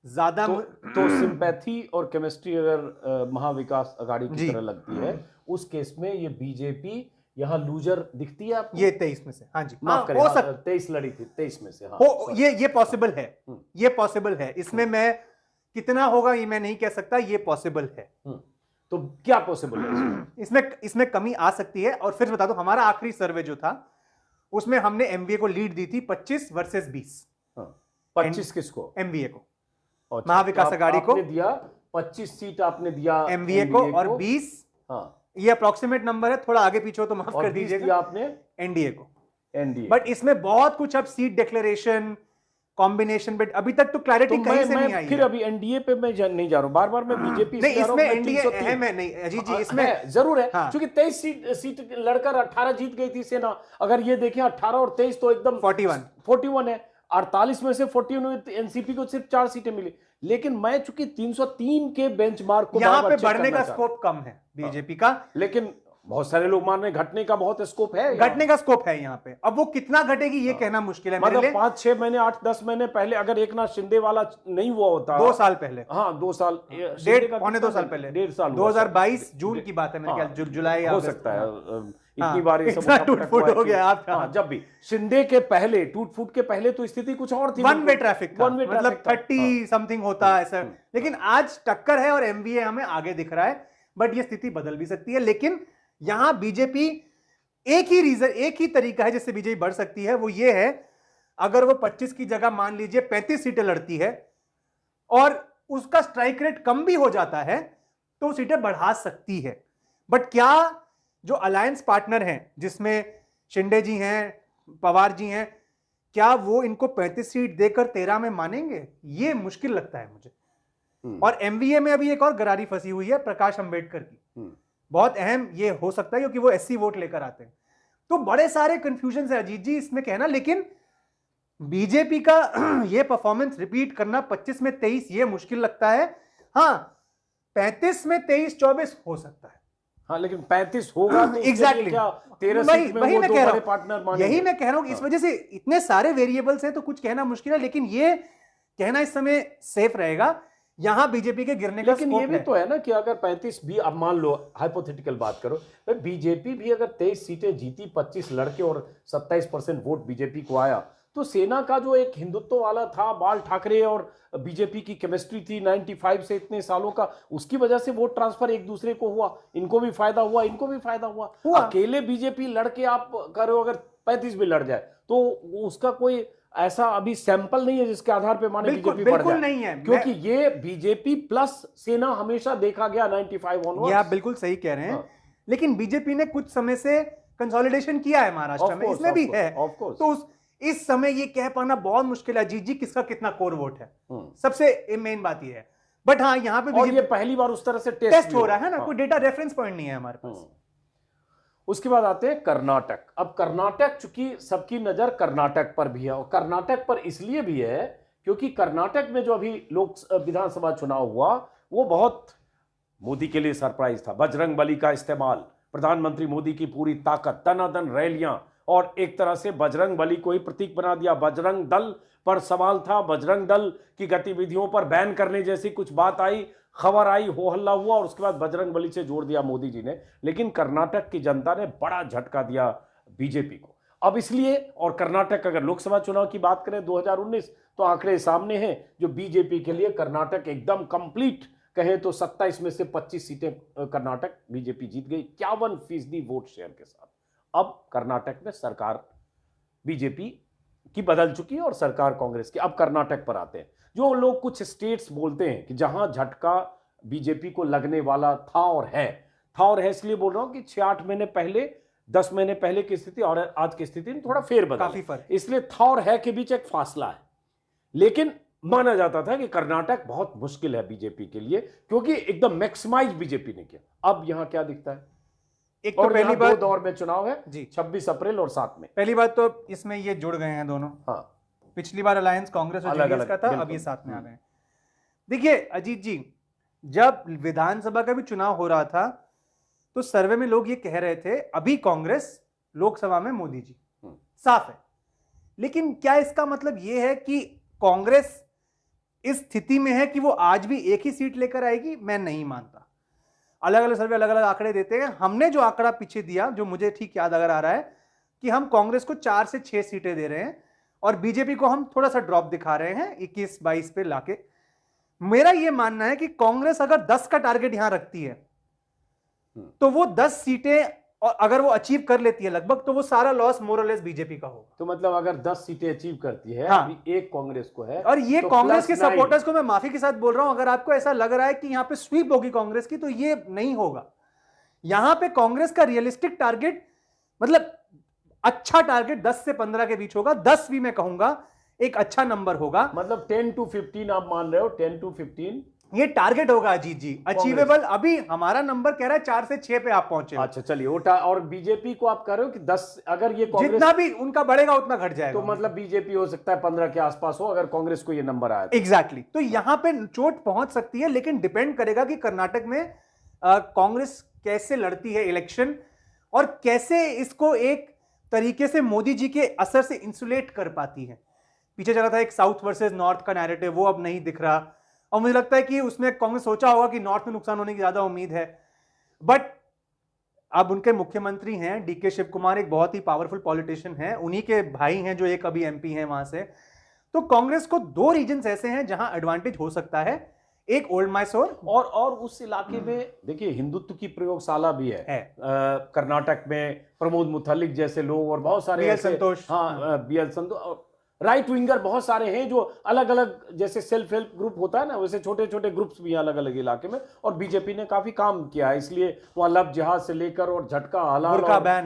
ज्यादा, तो सिंपैथी और केमिस्ट्री अगर महाविकास आघाड़ी की तरह लगती है, उस केस में ये बीजेपी यहां लूजर दिखती है आपको? ये 23 में से, हाँ जी, माफ करें, 23 लड़ी थी, 23 में से, हाँ, ये पॉसिबल है, ये पॉसिबल है। इसमें मैं कितना होगा ये मैं नहीं कह सकता, ये पॉसिबल है। तो क्या पॉसिबल है इसमें कमी आ सकती है। और फिर बता दो, हमारा आखिरी सर्वे जो था उसमें हमने एमवीए को लीड दी थी 25 वर्सेस 20। 25 किसको? एमवीए को, महाविकास आघाड़ी को दिया 25 सीट आपने दिया एमवीए को, और 20, ये अप्रोक्सीमेट नंबर है, थोड़ा आगे पीछे हो तो माफ कर दीजिएगा, आपने एनडीए को। एनडीए, बट इसमें बहुत कुछ अब सीट डिक्लेरेशन, कॉम्बिनेशन, बट अभी तक तो क्लैरिटी कहीं से नहीं आई। फिर अभी एनडीए पे मैं नहीं जा रहा हूं, बार मैं बीजेपी नहीं, इसमें एनडीए अहम है। नहीं अजीत जी, इसमें जरूर है, क्योंकि 23 सीट लड़कर 18 जीत गई थी सेना। अगर ये देखें 18 और 23 तो एकदम 41 है। 48 में से 41 एनसीपी को सिर्फ 4 सीटें मिली। लेकिन मैं चूंकि 303 के बेंचमार्क को यहां पे बढ़ने का स्कोप कम है बीजेपी का, लेकिन बहुत सारे लोग मान रहे हैं घटने का बहुत स्कोप है, घटने का स्कोप है यहाँ पे। अब वो कितना घटेगी ये कहना मुश्किल है। मतलब 5-6 महीने, 8-10 महीने पहले अगर एकनाथ शिंदे वाला नहीं हुआ होता, 2 साल पहले, हाँ 2 साल, पौने 2 साल पहले, 1.5 साल, 2022 जून की बात है मेरे ख्याल, जुलाई हो सकता है। इतनी बार टूट फूट हो गया आप। जब भी शिंदे के पहले, टूट फूट के पहले तो स्थिति कुछ और थी, वन वे ट्रैफिक था, मतलब 30 समथिंग होता ऐसा। लेकिन आज टक्कर है और एमवीए हमें आगे दिख रहा है, बट ये स्थिति बदल भी सकती है। लेकिन यहां बीजेपी, एक ही तरीका है जिससे बीजेपी बढ़ सकती है, वो ये है, अगर वो 25 की जगह मान लीजिए 35 सीटें लड़ती है और उसका स्ट्राइक रेट कम भी हो जाता है, तो सीटें बढ़ा सकती है। बट क्या जो अलायंस पार्टनर हैं, जिसमें शिंदे जी हैं, पवार जी हैं, क्या वो इनको 35 सीट देकर 13 में मानेंगे? ये मुश्किल लगता है मुझे। और एमवीए में अभी एक और गरारी फंसी हुई है प्रकाश अंबेडकर की, बहुत अहम ये हो सकता है, क्योंकि वो एससी वोट लेकर आते हैं। तो बड़े सारे कंफ्यूजन है अजीत जी इसमें कहना, लेकिन बीजेपी का ये परफॉर्मेंस रिपीट करना 25 में 23 ये मुश्किल लगता है। हाँ 35 में 23-24 हो सकता है। हाँ लेकिन 35 होगा तो एग्जैक्टली क्या 13 सीट में वो दो बड़े पार्टनर मानेंगे? यही मैं कह रहा हूं कि इस वजह से इतने सारे वेरिएबल्स हैं तो कुछ कहना मुश्किल है, लेकिन ये कहना इस समय सेफ रहेगा यहां बीजेपी के गिरने का लेकिन स्कोप ये भी तो है ना कि अगर 35 भी, अब मान लो हाइपोथेटिकल बात करो, बीजेपी भी अगर 23 सीटें जीती, 25 लड़के और 27% वोट बीजेपी को आया, तो सेना का जो एक हिंदुत्व वाला था, बाल ठाकरे और बीजेपी की केमिस्ट्री थी 95 से इतने सालों का, उसकी वजह से वोट ट्रांसफर एक दूसरे को हुआ, इनको भी फायदा हुआ, इनको भी फायदा हुआ। अकेले बीजेपी लड़के आप करो अगर 35 भी लड़ जाए तो उसका कोई ऐसा अभी सैंपल नहीं है जिसके आधार पे माने बीजेपी बढ़ जाए, नहीं है, क्योंकि ये बीजेपी प्लस सेना हमेशा देखा गया 95 ऑनवर्ड्स। ये आप बिल्कुल सही कह रहे हैं, लेकिन बीजेपी ने कुछ समय से कंसोलिडेशन किया है महाराष्ट्र में, इसमें भी है, तो इस समय ये कह पाना बहुत मुश्किल है जी किसका कितना कोर वोट है, सबसे मेन बात ये है। बट हाँ यहाँ पे और ये पहली बार उस तरह से टेस्ट हो रहा है ना, कोई डेटा रेफरेंस पॉइंट नहीं है हमारे पास। उसके बाद आते हैं कर्नाटक। अब कर्नाटक, चूंकि सबकी नजर कर्नाटक पर भी है, और कर्नाटक पर इसलिए भी है क्योंकि कर्नाटक में जो अभी लोक विधानसभा चुनाव हुआ वो बहुत मोदी के लिए सरप्राइज था। बजरंग बली का इस्तेमाल, प्रधानमंत्री मोदी की पूरी ताकत, तनातन रैलियां, और एक तरह से बजरंग बली को ही प्रतीक बना दिया। बजरंग दल पर सवाल था, बजरंग दल की गतिविधियों पर बैन करने जैसी कुछ बात आई, खबर आई, हो हल्ला हुआ, और उसके बाद बजरंग बली से जोड़ दिया मोदी जी ने। लेकिन कर्नाटक की जनता ने बड़ा झटका दिया बीजेपी को। अब इसलिए, और कर्नाटक अगर लोकसभा चुनाव की बात करें 2019 तो आंकड़े सामने हैं जो बीजेपी के लिए कर्नाटक एकदम कंप्लीट कहें तो 27 में से 25 सीटें कर्नाटक बीजेपी जीत गई 51% वोट शेयर के साथ। अब कर्नाटक में सरकार बीजेपी की बदल चुकी है और सरकार कांग्रेस की। अब कर्नाटक पर आते हैं। जो लोग कुछ स्टेट्स बोलते हैं कि जहां झटका बीजेपी को लगने वाला था और है इसलिए बोल रहा हूं कि 6-8 महीने पहले, 10 महीने पहले की स्थिति और आज की स्थिति में थोड़ा फेरबदल, काफी फर्क, इसलिए था और है के बीच एक फासला है। लेकिन माना जाता था कि कर्नाटक बहुत मुश्किल है बीजेपी के लिए क्योंकि एकदम मैक्सिमाइज बीजेपी ने किया। अब यहां क्या दिखता है? एक तो पहली बात, 2 दौर में चुनाव है जी, 26 अप्रैल और 7 में। पहली बात तो इसमें ये जुड़ गए हैं दोनों। हाँ, पिछली बार अलायंस कांग्रेस और जेडीएस का था, अब ये साथ में आ गए। देखिए अजीत जी, जब विधानसभा का भी चुनाव हो रहा था तो सर्वे में लोग ये कह रहे थे अभी कांग्रेस, लोकसभा में मोदी जी, साफ है। लेकिन क्या इसका मतलब ये है कि कांग्रेस इस स्थिति में है कि वो आज भी एक ही सीट लेकर आएगी? मैं नहीं मानता। अलग अलग सर्वे अलग अलग आंकड़े देते हैं। हमने जो आंकड़ा पीछे दिया, जो मुझे ठीक याद अगर आ रहा है, कि हम कांग्रेस को 4 से 6 सीटें दे रहे हैं और बीजेपी को हम थोड़ा सा ड्रॉप दिखा रहे हैं 21-22 पे लाके। मेरा यह मानना है कि कांग्रेस अगर 10 का टारगेट यहां रखती है तो वो 10 सीटें, और अगर वो अचीव कर लेती है लगभग, तो वो सारा लॉस मोरलेस बीजेपी का होगा। तो मतलब अगर 10 सीटें अचीव करती है, हाँ, अभी एक कांग्रेस को है, और ये तो कांग्रेस के सपोर्टर्स को मैं माफी के साथ बोल रहा हूं, अगर आपको ऐसा लग रहा है कि यहां पे स्वीप होगी कांग्रेस की, तो ये नहीं होगा। यहां पे कांग्रेस का रियलिस्टिक टारगेट, मतलब अच्छा टारगेट 10 से 15 के बीच होगा। 10 भी मैं कहूंगा एक अच्छा नंबर होगा। मतलब 10 to 15 आप मान रहे हो? 10 to 15 ये टारगेट होगा अजीत जी, अचीवेबल। अभी हमारा नंबर कह रहा है 4 से 6 पे आप पहुंचे। अच्छा चलिए, और बीजेपी को आप कह रहे हो कि 10, अगर ये कांग्रेस जितना भी उनका बढ़ेगा उतना घट जाएगा, तो मतलब बीजेपी हो सकता है 15 के आसपास हो अगर कांग्रेस को ये नंबर आया। एग्जैक्टली। तो यहां पे चोट पहुंच सकती है, लेकिन डिपेंड करेगा कि कर्नाटक में कांग्रेस कैसे लड़ती है इलेक्शन और कैसे इसको एक तरीके से मोदी जी के असर से इंसुलेट कर पाती है। पीछे चला था एक साउथ वर्सेस नॉर्थ का नैरेटिव, वो अब नहीं दिख रहा, और मुझे लगता है कि उसमें कांग्रेस सोचा होगा कि नॉर्थ में नुकसान होने की ज्यादा उम्मीद है। बट अब उनके मुख्यमंत्री हैं डीके शिव कुमार, एक बहुत ही पावरफुल पॉलिटिशियन हैं, उन्हीं के भाई हैं जो एक अभी एमपी हैं वहां से। तो कांग्रेस को 2 रीजन्स ऐसे हैं जहां एडवांटेज हो सकता है, एक ओल्ड मैसूर और उस इलाके में देखिए हिंदुत्व की प्रयोगशाला भी है। कर्नाटक में प्रमोद मुथल्लिक जैसे लोग और बहुत सारे बीएल संतोष, बीएल संतोष, राइट विंगर बहुत सारे हैं जो अलग अलग, जैसे सेल्फ हेल्प ग्रुप होता है ना, वैसे छोटे छोटे ग्रुप्स भी हैं अलग अलग इलाके में। और बीजेपी ने काफी काम किया है, इसलिए वहां लब जिहाद से लेकर और झटका हलाल,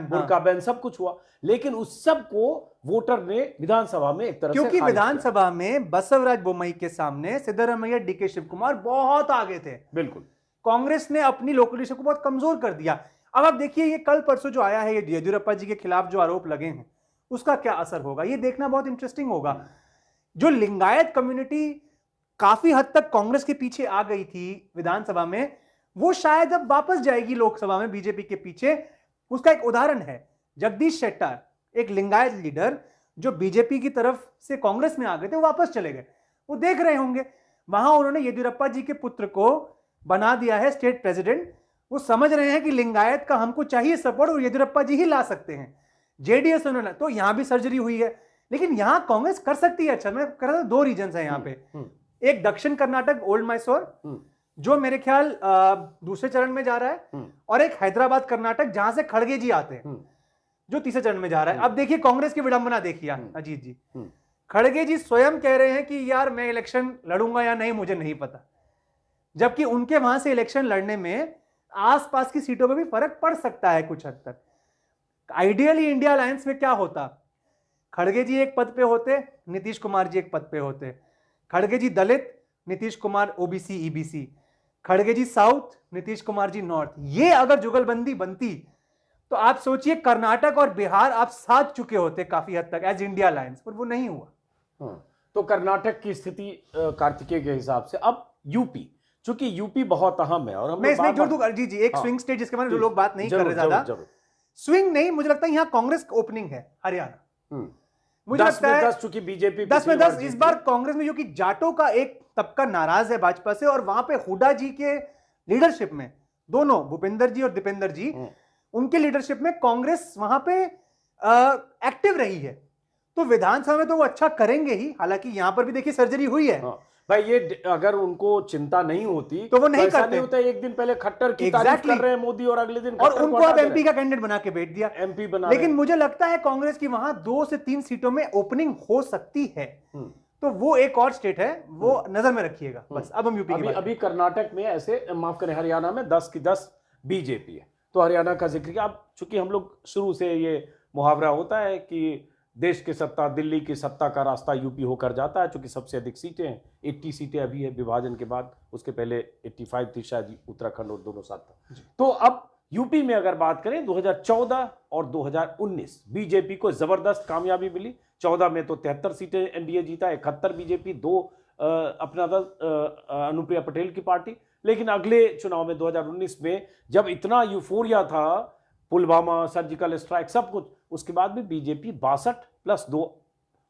बुर्का बैन सब कुछ हुआ। लेकिन उस सब को वोटर ने विधानसभा में एक तरह से, क्योंकि विधानसभा में बसवराज बोम्मई के सामने सिद्धरामैया, डीके शिव कुमार बहुत आगे थे। बिल्कुल, कांग्रेस ने अपनी लोकल लीडरशिप को बहुत कमजोर कर दिया। अब आप देखिए ये कल परसों जो आया है, ये येदियुरप्पा जी के खिलाफ जो आरोप लगे हैं उसका क्या असर होगा, ये देखना बहुत इंटरेस्टिंग होगा। जो लिंगायत कम्युनिटी काफी हद तक कांग्रेस के पीछे आ गई थी विधानसभा में, वो शायद अब वापस जाएगी लोकसभा में बीजेपी के पीछे। उसका एक उदाहरण है जगदीश शेट्टार, एक लिंगायत लीडर जो बीजेपी की तरफ से कांग्रेस में आ गए थे, वो वापस चले गए। वो देख रहे होंगे वहां उन्होंने येदियुरप्पा जी के पुत्र को बना दिया है स्टेट प्रेसिडेंट। वो समझ रहे हैं कि लिंगायत का हमको चाहिए सपोर्ट और येदियुरप्पा जी ही ला सकते हैं। जेडीएस उन्होंने तो यहां भी सर्जरी हुई है, लेकिन यहां कांग्रेस कर सकती है। अच्छा, मैं कह रहा था दो रीजन है यहां पे। एक दक्षिण कर्नाटक ओल्ड मैसूर जो मेरे ख्याल दूसरे चरण में जा रहा है, और एक हैदराबाद कर्नाटक जहां से खड़गे जी आते हैं जो तीसरे चरण में जा रहा है। अब देखिए कांग्रेस की विडंबना देखिए अजीत जी, खड़गे जी स्वयं कह रहे हैं कि यार मैं इलेक्शन लड़ूंगा या नहीं मुझे नहीं पता, जबकि उनके वहां से इलेक्शन लड़ने में आसपास की सीटों पर भी फर्क पड़ सकता है कुछ हद तक। आइडियली इंडिया अलायंस में क्या होता, खड़गे जी एक पद पे होते, नीतीश कुमार जी एक पद पे होते। खड़गे जी दलित, नीतीश कुमार ओबीसी ईबीसी, खड़गे जी साउथ, नीतीश कुमार जी नॉर्थ। ये अगर जुगलबंदी बनती तो आप सोचिए कर्नाटक और बिहार आप साथ चुके होते काफी हद तक एज इंडिया अलायंस, पर वो नहीं हुआ। तो कर्नाटक की स्थिति कार्तिकेय के हिसाब से। अब यूपी, चूंकि यूपी बहुत अहम है, और मैं इसमें जोड़ दूं जी एक स्विंग स्टेट जिसके बारे में लोग बात नहीं कर रहे ज्यादा। स्विंग नहीं, मुझे लगता है यहां कांग्रेस ओपनिंग है हरियाणा। मुझे लगता है 10 चूंकि बीजेपी 10 में 10 इस बार कांग्रेस में, जो कि जाटों का एक तबका नाराज है भाजपा से, और वहां पे हुड्डा जी के लीडरशिप में दोनों भूपेंद्र जी और दीपेंद्र जी, उनके लीडरशिप में कांग्रेस वहां पे एक्टिव रही है। तो विधानसभा में तो वो अच्छा करेंगे ही, हालांकि यहां पर भी देखिए सर्जरी हुई है। भाई ये अगर उनको चिंता नहीं होती तो वो नहीं करते। नहीं होता, एक दिन पहले खट्टर की तारीफ कर रहे हैं मोदी और अगले दिन और उनको अब एमपी का कैंडिडेट बना के भेज दिया, एमपी बना। लेकिन मुझे लगता है कांग्रेस की वहां 2 से 3 सीटों में ओपनिंग हो सकती है। तो वो एक और स्टेट है, वो नजर में रखिएगा बस। अब हम यूपी की बात अभी कर्नाटक में ऐसे, माफ करें, हरियाणा में 10 की 10 बीजेपी है। तो हरियाणा का जिक्र किया। अब चूंकि हम लोग शुरू से ये मुहावरा होता है कि देश की सत्ता, दिल्ली की सत्ता का रास्ता यूपी होकर जाता है, चूंकि सबसे अधिक सीटें हैं, 80 सीटें अभी है विभाजन के बाद, उसके पहले 85 थी शायद, उत्तराखंड और दोनों साथ था। तो अब यूपी में अगर बात करें 2014 और 2019 बीजेपी को जबरदस्त कामयाबी मिली। 14 में तो 73 सीटें एनडीए जीता, 71 बीजेपी, 2 अपना दल अनुप्रिया पटेल की पार्टी। लेकिन अगले चुनाव में 2019 में जब इतना यूफोरिया था, पुलवामा, सर्जिकल स्ट्राइक, सब कुछ, उसके बाद भी बीजेपी 62 प्लस 2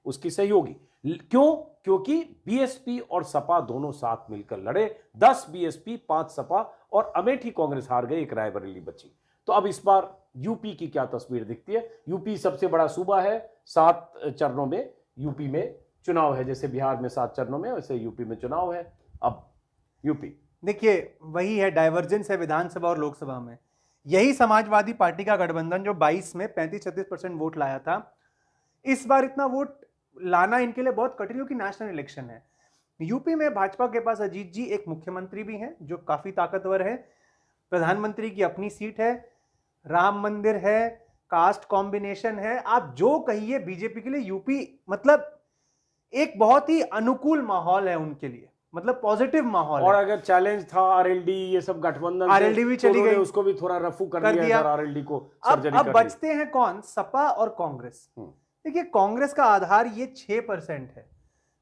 उसकी सहयोगी। क्यों? क्योंकि बीएसपी और सपा दोनों साथ मिलकर लड़े। 10 बीएसपी, 5 सपा, और अमेठी कांग्रेस हार गई, एक रायबरेली बची। तो अब इस बार यूपी की क्या तस्वीर दिखती है? यूपी सबसे बड़ा सूबा है, 7 चरणों में यूपी में चुनाव है। जैसे बिहार में 7 चरणों में, वैसे यूपी में चुनाव है। अब यूपी देखिए वही है, डाइवर्जेंस है विधानसभा और लोकसभा में। यही समाजवादी पार्टी का गठबंधन जो 22 में 35-36% वोट लाया था, इस बार इतना वोट लाना इनके लिए बहुत कठिन, क्योंकि नेशनल इलेक्शन है। यूपी में भाजपा के पास अजीत जी एक मुख्यमंत्री भी हैं जो काफी ताकतवर है, प्रधानमंत्री की अपनी सीट है, राम मंदिर है, कास्ट कॉम्बिनेशन है, आप जो कहिए बीजेपी के लिए यूपी मतलब एक बहुत ही अनुकूल माहौल है उनके लिए, मतलब पॉजिटिव माहौल और है। अगर चैलेंज था आरएलडी, ये सब गठबंधन, आरएलडी भी चली गई, उसको भी थोड़ा रफू कर दिया आरएलडी को। अब बचते हैं कौन? सपा और कांग्रेस। देखिए कांग्रेस का आधार ये 6% है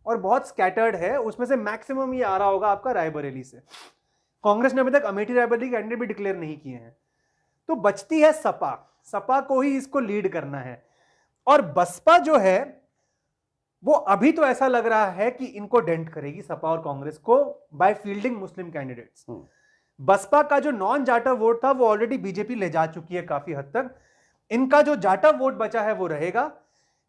और बहुत स्कैटर्ड है, उसमें से मैक्सिमम ये आ रहा होगा आपका रायबरेली से। कांग्रेस ने अभी तक अमेठी रायबरेली कैंडिडेट भी डिक्लेयर नहीं किए हैं। तो बचती है सपा, सपा को ही इसको लीड करना है। और बसपा जो है वो अभी तो ऐसा लग रहा है कि इनको डेंट करेगी सपा और कांग्रेस को बाय फील्डिंग मुस्लिम कैंडिडेट्स। बसपा का जो नॉन जाटा वोट था वो ऑलरेडी बीजेपी ले जा चुकी है काफी हद तक। इनका जो जाटा वोट बचा है वो रहेगा।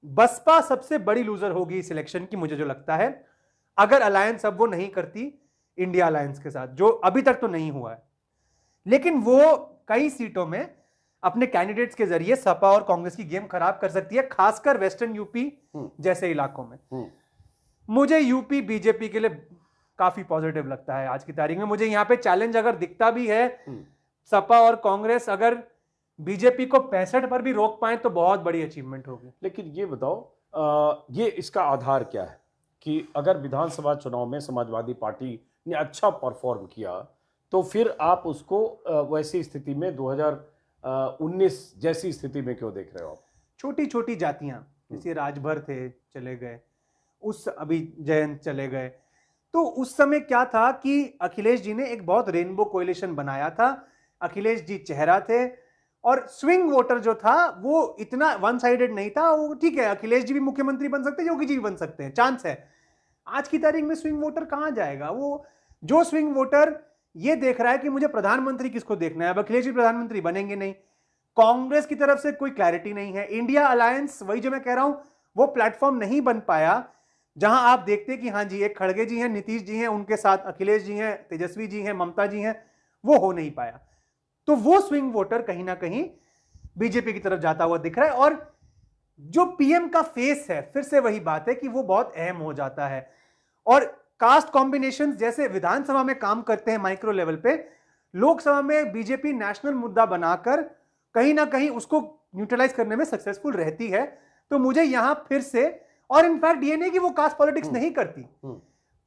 बसपा सबसे बड़ी लूजर होगी इस इलेक्शन की, मुझे जो लगता है, अगर अलायंस अब वो नहीं करती इंडिया अलायंस के साथ, जो अभी तक तो नहीं हुआ है। लेकिन वो कई सीटों में अपने कैंडिडेट्स के जरिए सपा और कांग्रेस की गेम खराब कर सकती है, खासकर वेस्टर्न यूपी जैसे इलाकों में। मुझे यूपी बीजेपी के लिए काफी पॉजिटिव लगता है आज की तारीख में। मुझे यहां पे चैलेंज अगर दिखता भी है, सपा और कांग्रेस अगर बीजेपी को 65 पर भी रोक पाए तो बहुत बड़ी अचीवमेंट होगी। लेकिन ये बताओ, ये इसका आधार क्या है कि अगर विधानसभा चुनाव में समाजवादी पार्टी ने अच्छा परफॉर्म किया तो फिर आप उसको वैसी स्थिति में 19 जैसी स्थिति में क्यों देख रहे हो आप? छोटी छोटी जातियां, जैसे राजभर थे, चले गए, उस अभी जयंत चले गए। तो उस समय क्या था कि अखिलेश जी ने एक बहुत रेनबो कोalition बनाया था। अखिलेश जी चेहरा थे और स्विंग वोटर जो था वो इतना वन साइडेड नहीं था। वो ठीक है, अखिलेश जी भी मुख्यमंत्री बन सकते हैं, योगी जी भी बन सकते हैं, चांस है। आज की तारीख में स्विंग वोटर कहां जाएगा? वो जो स्विंग वोटर ये देख रहा है कि मुझे प्रधानमंत्री किसको देखना है, अब अखिलेश जी प्रधानमंत्री बनेंगे नहीं। कांग्रेस की तरफ से कोई क्लैरिटी नहीं है। इंडिया अलायंस, वही जो मैं कह रहा हूं, वो प्लेटफॉर्म नहीं बन पाया जहां आप देखते हैं कि हाँ जी, एक खड़गे जी हैं, नीतीश जी हैं, उनके साथ अखिलेश जी हैं, तेजस्वी जी हैं, ममता जी हैं, वो हो नहीं पाया। तो वो स्विंग वोटर कहीं ना कहीं बीजेपी की तरफ जाता हुआ दिख रहा है। और जो पीएम का फेस है, फिर से वही बात है कि वो बहुत अहम हो जाता है। और कास्ट कॉम्बिनेशन जैसे विधानसभा में काम करते हैं माइक्रो लेवल पे, लोकसभा में बीजेपी नेशनल मुद्दा बनाकर कहीं ना कहीं उसको न्यूट्रलाइज करने में सक्सेसफुल रहती है। तो मुझे यहां फिर से, और इनफैक्ट ये नहीं कि वो कास्ट पॉलिटिक्स नहीं करती,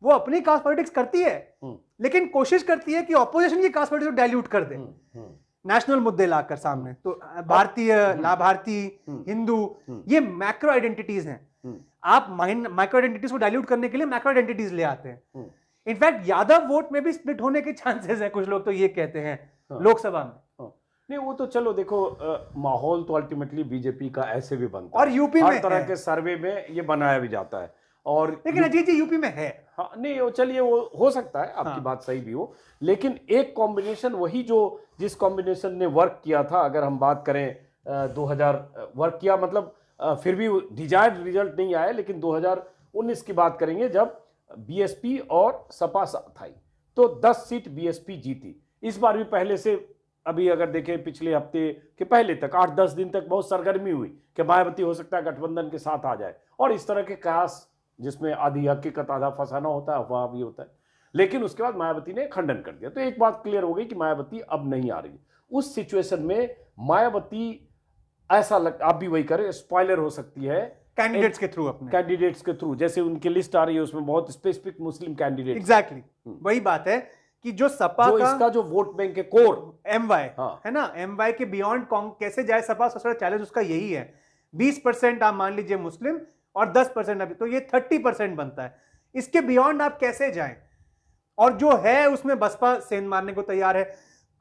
वो अपनी कास्ट पॉलिटिक्स करती है, लेकिन कोशिश करती है कि ऑपोजिशन की कास्ट पॉलिटिक्स को डाइल्यूट कर दे नेशनल मुद्दे लाकर सामने। तो भारतीय, लाभार्थी, हिंदू, ये मैक्रो आइडेंटिटीज हैं। आप माइक्रो आइडेंटिटीज को डाइल्यूट करने के लिए मैक्रो आइडेंटिटीज ले आते हैं। इनफैक्ट यादव वोट में भी स्प्लिट होने के चांसेस है, कुछ लोग तो ये कहते हैं लोकसभा में। नहीं, वो तो चलो देखो, माहौल तो अल्टीमेटली बीजेपी का ऐसे भी बनता है, और यूपी में हर तरह के सर्वे में ये बनाया भी जाता है। और लेकिन अजीत जी यूपी में है। हाँ, नहीं वो चलिए, वो हो सकता है, आपकी बात सही भी हो, लेकिन एक कॉम्बिनेशन वही जो जिस कॉम्बिनेशन ने वर्क किया था, अगर हम बात करें 2000 वर्क किया, मतलब फिर भी डिजायर्ड रिजल्ट नहीं आया, लेकिन 2019 की बात करेंगे जब बीएसपी और सपा साथ आई तो 10 सीट बीएसपी जीती। इस बार भी पहले से, अभी अगर देखें पिछले हफ्ते के पहले तक 8-10 दिन तक बहुत सरगर्मी हुई कि मायावती हो सकता है गठबंधन के साथ आ जाए, और इस तरह के कयास जिसमें आधी हकीकत आधा फसाना होता है, अफवाह भी होता है। लेकिन उसके बाद मायावती ने खंडन कर दिया, तो एक बात क्लियर हो गई कि मायावती अब नहीं आ रही। उस सिचुएशन में मायावती, ऐसा लग, आप भी वही करें, स्पॉइलर हो सकती है कैंडिडेट्स के थ्रू, अपने कैंडिडेट्स के थ्रू, जैसे उनकी लिस्ट आ रही है उसमें बहुत स्पेसिफिक मुस्लिम कैंडिडेट। एग्जैक्टली वही बात है कि जो सपा जो का इसका जो वोट बैंक के कोर एमवाई हाँ। है ना, एमवाई के बियॉन्ड कैसे जाए सपा, सबसे बड़ा चैलेंज उसका यही है। 20% आप मान लीजिए मुस्लिम और 10% अभी, तो ये 30% बनता है। इसके बियॉन्ड आप कैसे जाएं? और जो है उसमें बसपा सेंध मारने को तैयार है।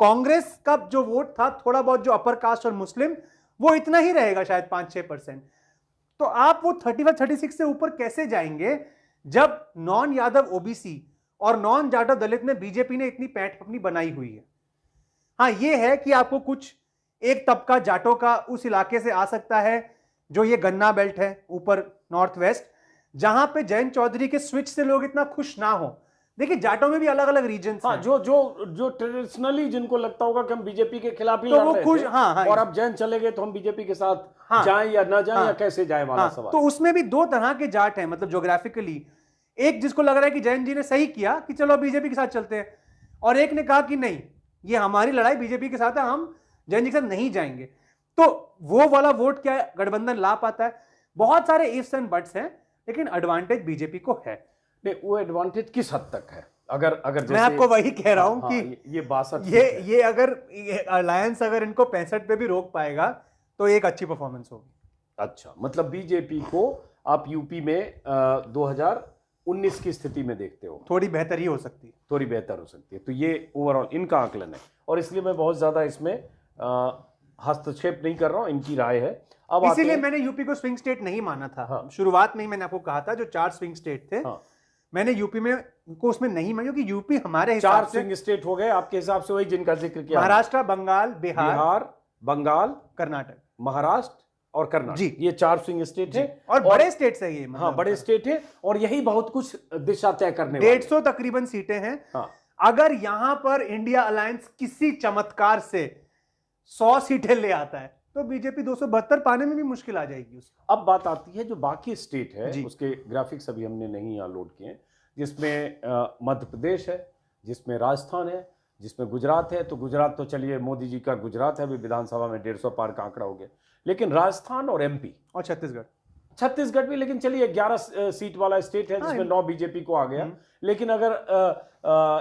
कांग्रेस का जो वोट था थोड़ा बहुत, जो अपर कास्ट और मुस्लिम, वो इतना ही रहेगा शायद 5-6%। तो आप वो 35-36 से ऊपर कैसे जाएंगे जब नॉन यादव ओबीसी और नॉन जाटव दलित में बीजेपी ने इतनी पैठ अपनी बनाई हुई है। हाँ, ये है कि आपको कुछ एक तबका जाटों का उस इलाके से आ सकता है जो ये गन्ना बेल्ट है ऊपर नॉर्थ वेस्ट, जहां पे जयंत चौधरी के स्विच से लोग इतना खुश ना हो। देखिए जाटों में भी अलग अलग रीजन हाँ, जो ट्रेडिशनली जिनको लगता होगा कि हम बीजेपी के खिलाफ ही तो लड़ वो रहे खुश, थे, हाँ, और अब जैन चले गए तो हम बीजेपी के साथ हाँ, जाएं या ना जाएं, या कैसे जाएं वाला सवाल। तो उसमें भी दो तरह के जाट हैं, मतलब ज्योग्राफिकली। एक जिसको लग रहा है कि जैन जी ने सही किया कि चलो बीजेपी के साथ चलते हैं, और एक ने कहा कि नहीं, ये हमारी लड़ाई बीजेपी के साथ है, हम जैन जी के साथ नहीं जाएंगे। तो वो वाला वोट क्या गठबंधन ला पाता है? बहुत सारे इफ्स एंड बट्स हैं, लेकिन एडवांटेज बीजेपी को है। नहीं, वो एडवांटेज किस हद तक है? अगर मैं आपको वही कह रहा हूं कि ये 62 ये अगर अलायंस अगर इनको 65 पे भी रोक पाएगा तो एक अच्छी परफॉर्मेंस होगी। अच्छा, मतलब बीजेपी को आप यूपी में 2019 की स्थिति में देखते हो थोड़ी बेहतर ही हो सकती है, थोड़ी बेहतर हो सकती है। तो ये ओवरऑल इनका आकलन है, और इसलिए मैं बहुत ज्यादा इसमें हस्तक्षेप नहीं कर रहा हूं, इनकी राय है। अब इसीलिए मैंने यूपी को स्विंग स्टेट नहीं माना था। हाँ। शुरुआत में ही मैंने आपको कहा था जो 4 स्विंग स्टेट थे, हाँ। मैंने यूपी में को उसमें नहीं माना, क्योंकि यूपी हमारे हिसाब 4 से स्विंग स्टेट हो गए आपके हिसाब से, वही जिनका जिक्र किया, महाराष्ट्र, बंगाल, बिहार, बंगाल, कर्नाटक, महाराष्ट्र और कर्नाटक जी, ये 4 स्विंग स्टेट है, और बड़े स्टेट्स है ये, मतलब हाँ बड़े स्टेट है, और यही बहुत कुछ दिशा तय करने 150 तकरीबन सीटें हैं। हाँ। अगर यहां पर इंडिया अलायंस किसी चमत्कार से 100 सीटें ले आता है तो बीजेपी 272 पाने में भी मुश्किल आ जाएगी उसको। अब बात आती है जो बाकी स्टेट है, उसके ग्राफिक्स अभी हमने नहीं यहाँ लोड किए, जिसमें मध्य प्रदेश है, जिसमें राजस्थान है, जिसमें गुजरात है। तो गुजरात तो चलिए, मोदी जी का गुजरात है, अभी विधानसभा में 150 पार का आंकड़ा हो गया, लेकिन राजस्थान और एमपी और छत्तीसगढ़, छत्तीसगढ़ भी, लेकिन चलिए 11 सीट वाला स्टेट है जिसमें 9 बीजेपी को आ गया। लेकिन अगर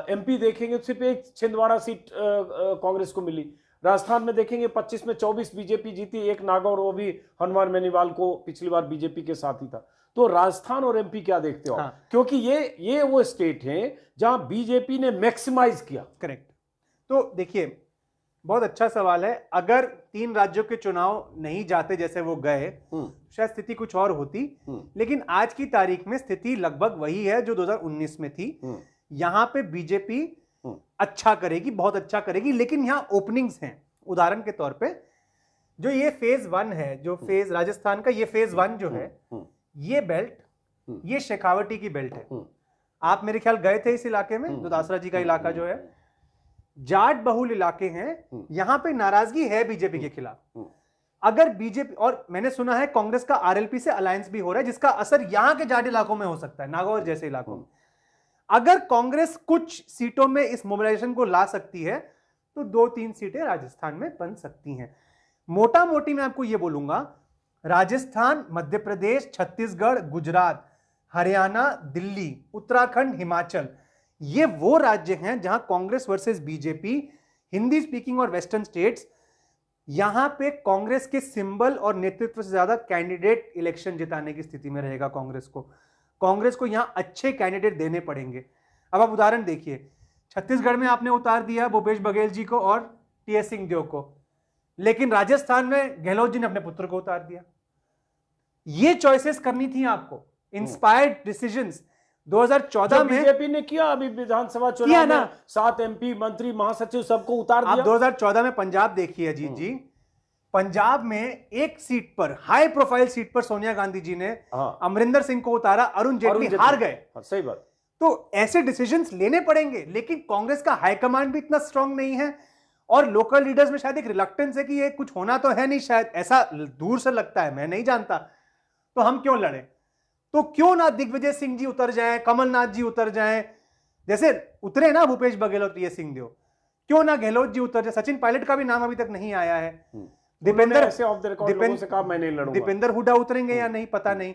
एमपी देखेंगे तो सिर्फ एक छिंदवाड़ा सीट कांग्रेस को मिली। राजस्थान में देखेंगे 25 में 24 बीजेपी जीती, एक नागौर, वो भी हनुमान बेनीवाल को पिछली बार बीजेपी के साथ ही था। तो राजस्थान और एमपी क्या देखते हो? हाँ। क्योंकि ये वो स्टेट हैं जहां बीजेपी ने मैक्सिमाइज किया। करेक्ट। तो देखिए, बहुत अच्छा सवाल है। अगर 3 राज्यों के चुनाव नहीं जाते जैसे वो गए, शायद स्थिति कुछ और होती, लेकिन आज की तारीख में स्थिति लगभग वही है जो 2019 में थी। यहां पे बीजेपी अच्छा करेगी, बहुत अच्छा करेगी, लेकिन यहां ओपनिंग्स हैं। उदाहरण के तौर पे जो ये फेज 1 है, जो फेज राजस्थान का, ये फेज 1 जो है, ये बेल्ट, ये शेखावटी की बेल्ट है। आप मेरे ख्याल गए थे इस इलाके में, दुदासरा जी का इलाका जो है, जाट बहुल इलाके हैं, यहां पे नाराजगी है बीजेपी के खिलाफ। अगर बीजेपी, और मैंने सुना है कांग्रेस का आरएलपी से अलायंस भी हो रहा है, जिसका असर यहां के जाट इलाकों में हो सकता है, नागौर जैसे इलाकों में। अगर कांग्रेस कुछ सीटों में इस मोबिलाइजेशन को ला सकती है तो 2-3 सीटें राजस्थान में बन सकती हैं। मोटा मोटी मैं आपको यह बोलूंगा, राजस्थान, मध्य प्रदेश, छत्तीसगढ़, गुजरात, हरियाणा, दिल्ली, उत्तराखंड, हिमाचल, ये वो राज्य हैं जहां Congress versus BJP, Hindi speaking और वेस्टर्न स्टेट्स, यहां पे कांग्रेस के सिंबल और नेतृत्व से ज्यादा कैंडिडेट इलेक्शन जिताने की स्थिति में रहेगा कांग्रेस को यहां अच्छे कैंडिडेट देने पड़ेंगे। अब आप उदाहरण देखिए, छत्तीसगढ़ में आपने उतार दिया भूपेश बघेल जी को और टीएस सिंहदेव को, लेकिन राजस्थान में गहलोत जी ने अपने पुत्र को उतार दिया। ये चॉइसेस करनी थी आपको, इंस्पायर्ड डिसीजंस। 2014 में बीजेपी ने किया, अभी विधानसभा चुनाव में 7 एमपी, मंत्री, महासचिव सबको उतार दिया। आप 2014 में पंजाब देखिए अजीत जी, पंजाब में एक सीट पर, हाई प्रोफाइल सीट पर सोनिया गांधी जी ने अमरिंदर सिंह को उतारा, अरुण जेटली हार गए। सही बात। तो ऐसे डिसीजंस लेने पड़ेंगे, लेकिन कांग्रेस का हाईकमांड भी इतना स्ट्रांग नहीं है और लोकल लीडर्स में शायद एक रिलक्टेंस है कि ये कुछ होना तो है नहीं, शायद ऐसा दूर से लगता है, मैं नहीं जानता, तो हम क्यों लड़े? तो क्यों ना दिग्विजय सिंह जी उतर जाएं, कमलनाथ जी उतर जाएं, जैसे उतरे ना भूपेश बघेल और टीएस सिंहदेव, क्यों ना गहलोत जी उतर जाए। सचिन पायलट का भी नाम अभी तक नहीं आया है। दीपेंद्र हुड्डा उतरेंगे या नहीं पता नहीं।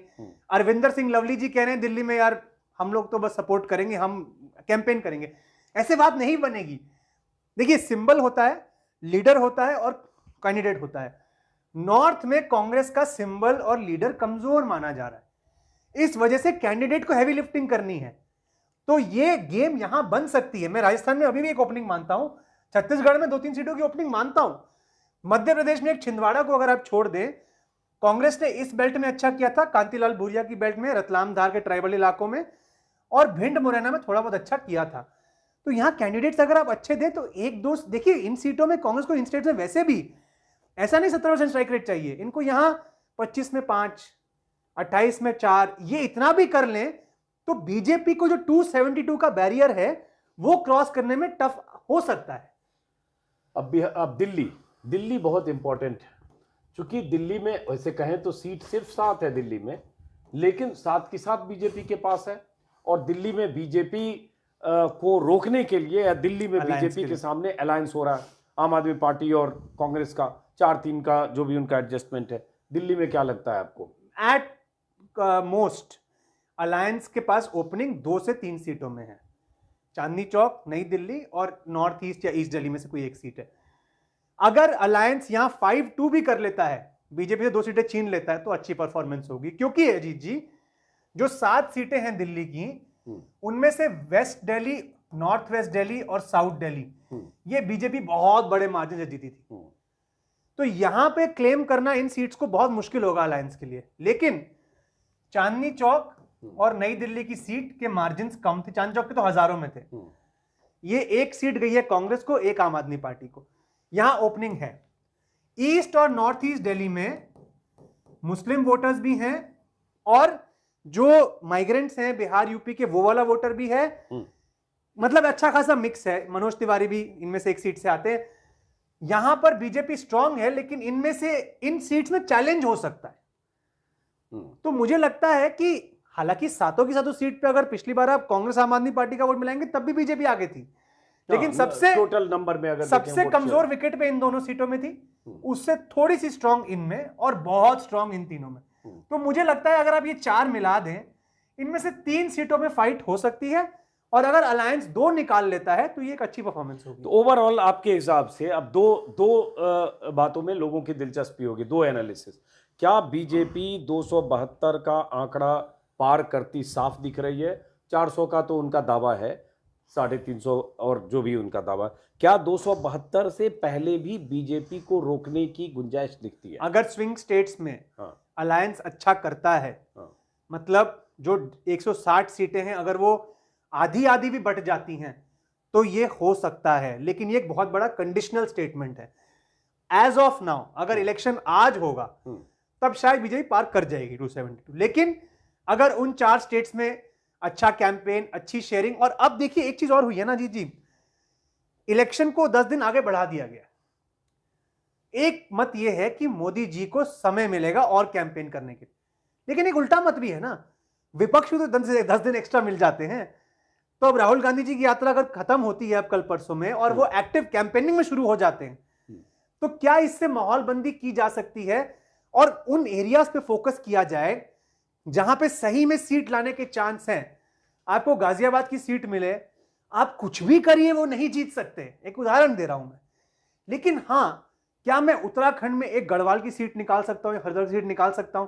अरविंदर सिंह लवली जी कह रहे हैं दिल्ली में, यार हम लोग तो बस सपोर्ट करेंगे, हम कैंपेन करेंगे। ऐसे बात नहीं बनेगी। देखिए, सिंबल होता है, लीडर होता है और कैंडिडेट होता है। नॉर्थ में कांग्रेस का सिंबल और लीडर कमजोर माना जा रहा है, इस वजह से कैंडिडेट को हैवी लिफ्टिंग करनी है। तो ये गेम यहां बन सकती है। मैं राजस्थान में अभी भी एक ओपनिंग मानता हूं, छत्तीसगढ़ में 2-3 सीटों की ओपनिंग मानता हूं, मध्य प्रदेश में एक छिंदवाड़ा को अगर आप छोड़ दें, कांग्रेस ने इस बेल्ट में अच्छा किया था, कांतिलाल भूरिया की बेल्ट में, रतलाम धार के ट्राइबल इलाकों में, और भिंड मुरैना में थोड़ा बहुत अच्छा किया था। तो यहां कैंडिडेट्स अगर आप अच्छे दें तो 1-2, देखिए इन सीटों में कांग्रेस को इन स्टेट्स में वैसे भी ऐसा नहीं 17% स्ट्राइक रेट चाहिए इनको, यहां 25 में 5, 28 में 4, ये इतना भी कर लें तो बीजेपी को जो 272 का बैरियर है वो क्रॉस करने में टफ हो सकता है। अब दिल्ली बहुत इंपॉर्टेंट है, क्योंकि दिल्ली में वैसे कहें तो सीट सिर्फ 7 है दिल्ली में, लेकिन 7 की 7 बीजेपी के पास है। और दिल्ली में बीजेपी को रोकने के लिए, या दिल्ली में बीजेपी के सामने अलायंस हो रहा है आम आदमी पार्टी और कांग्रेस का, 4-3 का जो भी उनका एडजस्टमेंट है। दिल्ली में क्या लगता है आपको? एट मोस्ट अलायंस के पास ओपनिंग 2 से 3 सीटों में है, चांदनी चौक, नई दिल्ली और नॉर्थ ईस्ट या ईस्ट दिल्ली में से कोई एक सीट है। अगर अलायंस यहां 5-2 भी कर लेता है, बीजेपी से 2 सीटें छीन लेता है, तो अच्छी परफॉर्मेंस होगी। क्योंकि अजीत जी, जो 7 सीटें हैं दिल्ली की, उनमें से west Delhi, north west Delhi और साउथ दिल्ली, ये बीजेपी बहुत बड़े मार्जिन से जीती थी। तो यहां पे क्लेम करना इन सीट्स को बहुत मुश्किल होगा अलायंस के लिए। लेकिन चांदनी चौक और नई दिल्ली की सीट के मार्जिन कम थे, चांदनी चौक के तो हजारों में थे। ये एक सीट गई है कांग्रेस को, एक आम आदमी पार्टी को। यहां ओपनिंग है। ईस्ट और नॉर्थ ईस्ट दिल्ली में मुस्लिम वोटर्स भी हैं और जो माइग्रेंट्स हैं बिहार यूपी के, वो वाला वोटर भी है। मतलब अच्छा खासा मिक्स है। मनोज तिवारी भी इनमें से एक सीट से आते हैं। यहां पर बीजेपी स्ट्रांग है, लेकिन इनमें से इन सीट्स में चैलेंज हो सकता है। तो मुझे लगता है कि हालांकि 7 की 7 सीट पे अगर पिछली बार आप कांग्रेस आम आदमी पार्टी का वोट मिलाएंगे तब भी बीजेपी आगे थी, लेकिन सबसे टोटल नंबर में अगर सबसे कमजोर विकेट पे इन दोनों सीटों में थी, उससे थोड़ी सी स्ट्रांग इनमें और बहुत स्ट्रांग इन तीनों में। तो मुझे लगता है अगर आप ये 4 मिला दें, इनमें से 3 सीटों में फाइट हो सकती है, और अगर अलायंस 2 निकाल लेता है तो ये एक अच्छी परफॉर्मेंस होगी। तो ओवरऑल आपके हिसाब से अब दो बातों में लोगों की दिलचस्पी होगी, दो एनालिसिस। क्या बीजेपी 272 का आंकड़ा पार करती साफ दिख रही है? 400 का तो उनका दावा है, 350 और जो भी उनका दावा, क्या 272 से पहले भी बीजेपी को रोकने की गुंजाइश दिखती है? अगर स्विंग स्टेट्स में हाँ, अलायंस अच्छा करता है, हाँ, मतलब जो 160 सीटें हैं अगर वो आधी आधी भी बट जाती हैं तो ये हो सकता है, लेकिन ये एक बहुत बड़ा कंडीशनल स्टेटमेंट है। एज ऑफ नाउ अगर इलेक्शन आज होगा तब शायद बीजेपी पार कर जाएगी 272, लेकिन अगर उन 4 स्टेट्स में अच्छा कैंपेन, अच्छी शेयरिंग, और अब देखिए एक चीज और हुई है ना जी, इलेक्शन को 10 दिन आगे बढ़ा दिया गया। एक मत यह है कि मोदी जी को समय मिलेगा और कैंपेन करने के लिए, लेकिन एक उल्टा मत भी है ना, विपक्ष को तो 10 दिन एक्स्ट्रा मिल जाते हैं। तो अब राहुल गांधी जी की यात्रा अगर खत्म होती है अब कल परसों में और वो एक्टिव कैंपेनिंग में शुरू हो जाते हैं, तो क्या इससे माहौल बंदी की जा सकती है और उन एरियाज पे फोकस किया जाए जहां पे सही में सीट लाने के चांस हैं। आपको गाजियाबाद की सीट मिले, आप कुछ भी करिए वो नहीं जीत सकते, एक उदाहरण दे रहा हूं मैं। लेकिन हां, क्या मैं उत्तराखंड में एक गढ़वाल की सीट निकाल सकता हूं या हरिद्वार की सीट निकाल सकता हूं?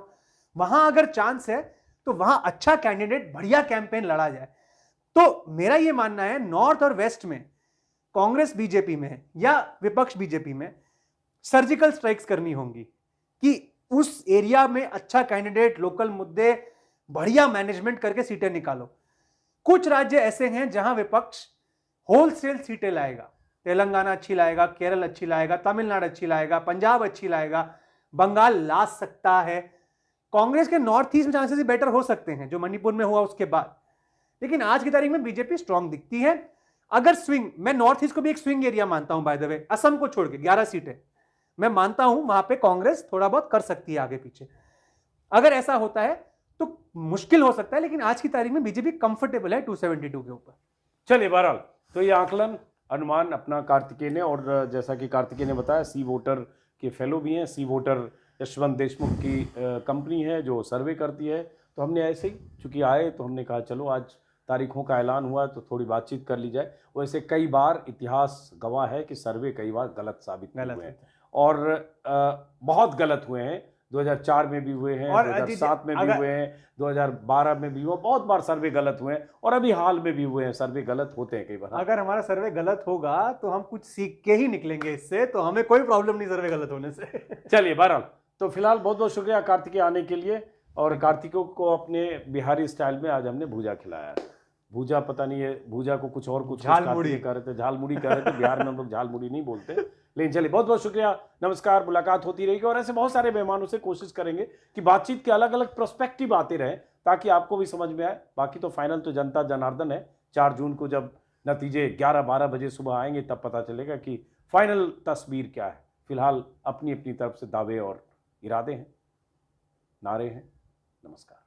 वहां अगर चांस है तो वहां अच्छा कैंडिडेट, बढ़िया कैंपेन लड़ा जाए। तो मेरा यह मानना है नॉर्थ और वेस्ट में कांग्रेस बीजेपी में या विपक्ष बीजेपी में सर्जिकल स्ट्राइक्स करनी होंगी कि उस एरिया में अच्छा कैंडिडेट, लोकल मुद्दे, बढ़िया मैनेजमेंट करके सीटें निकालो। कुछ राज्य ऐसे हैं जहां विपक्ष होलसेल सीटें लाएगा, तेलंगाना अच्छी लाएगा, केरल अच्छी लाएगा, तमिलनाडु अच्छी लाएगा, पंजाब अच्छी लाएगा, बंगाल ला सकता है। कांग्रेस के नॉर्थ ईस्ट में चांसेस बेटर हो सकते हैं जो मणिपुर में हुआ उसके बाद, लेकिन आज की तारीख में बीजेपी स्ट्रांग दिखती है। अगर स्विंग, मैं नॉर्थ ईस्ट को भी एक स्विंग एरिया मानता हूं बाय द वे, असम को छोड़ के 11 सीटें मैं मानता हूं वहां पे कांग्रेस थोड़ा बहुत कर सकती है आगे पीछे। अगर ऐसा होता है तो मुश्किल हो सकता है, लेकिन आज की तारीख में बीजेपी कंफर्टेबल है 272 के ऊपर। चलिए बहरहाल, तो ये आकलन अनुमान अपना कार्तिकेय ने, और जैसा कि कार्तिकेय ने बताया सी वोटर के फेलो भी हैं, सी वोटर यशवंत देशमुख की कंपनी है जो सर्वे करती है। तो हमने ऐसे ही चूंकि आए तो हमने कहा चलो आज तारीखों का ऐलान हुआ तो थोड़ी बातचीत कर ली जाए। वैसे कई बार इतिहास गवाह है कि सर्वे कई बार गलत साबित हुए हैं, और बहुत गलत हुए हैं। 2004 में भी हुए हैं, 2007 में भी हुए हैं, 2012 में भी हुआ, बहुत बार सर्वे गलत हुए हैं, और अभी हाल में भी हुए हैं। सर्वे गलत होते हैं कई बार। अगर हमारा सर्वे गलत होगा तो हम कुछ सीख के ही निकलेंगे इससे, तो हमें कोई प्रॉब्लम नहीं सर्वे गलत होने से। चलिए बहरहाल, तो फिलहाल बहुत बहुत शुक्रिया कार्तिकेय आने के लिए, और कार्तिकों को अपने बिहारी स्टाइल में आज हमने भूजा खिलाया। भूजा पता नहीं है, भूजा को कुछ झालमुड़ी कर रहे थे, झालमुड़ी कर रहे थे। बिहार में हम लोग झालमुड़ी नहीं बोलते। लेकिन चलिए बहुत बहुत शुक्रिया, नमस्कार, मुलाकात होती रहेगी, और ऐसे बहुत सारे मेहमानों से कोशिश करेंगे कि बातचीत के अलग अलग पर्सपेक्टिव आते रहे ताकि आपको भी समझ में आए। बाकी तो फाइनल तो जनता जनार्दन है। 4 जून को जब नतीजे 11-12 बजे सुबह आएंगे तब पता चलेगा कि फाइनल तस्वीर क्या है। फिलहाल अपनी अपनी तरफ से दावे और इरादे हैं, नारे हैं। नमस्कार।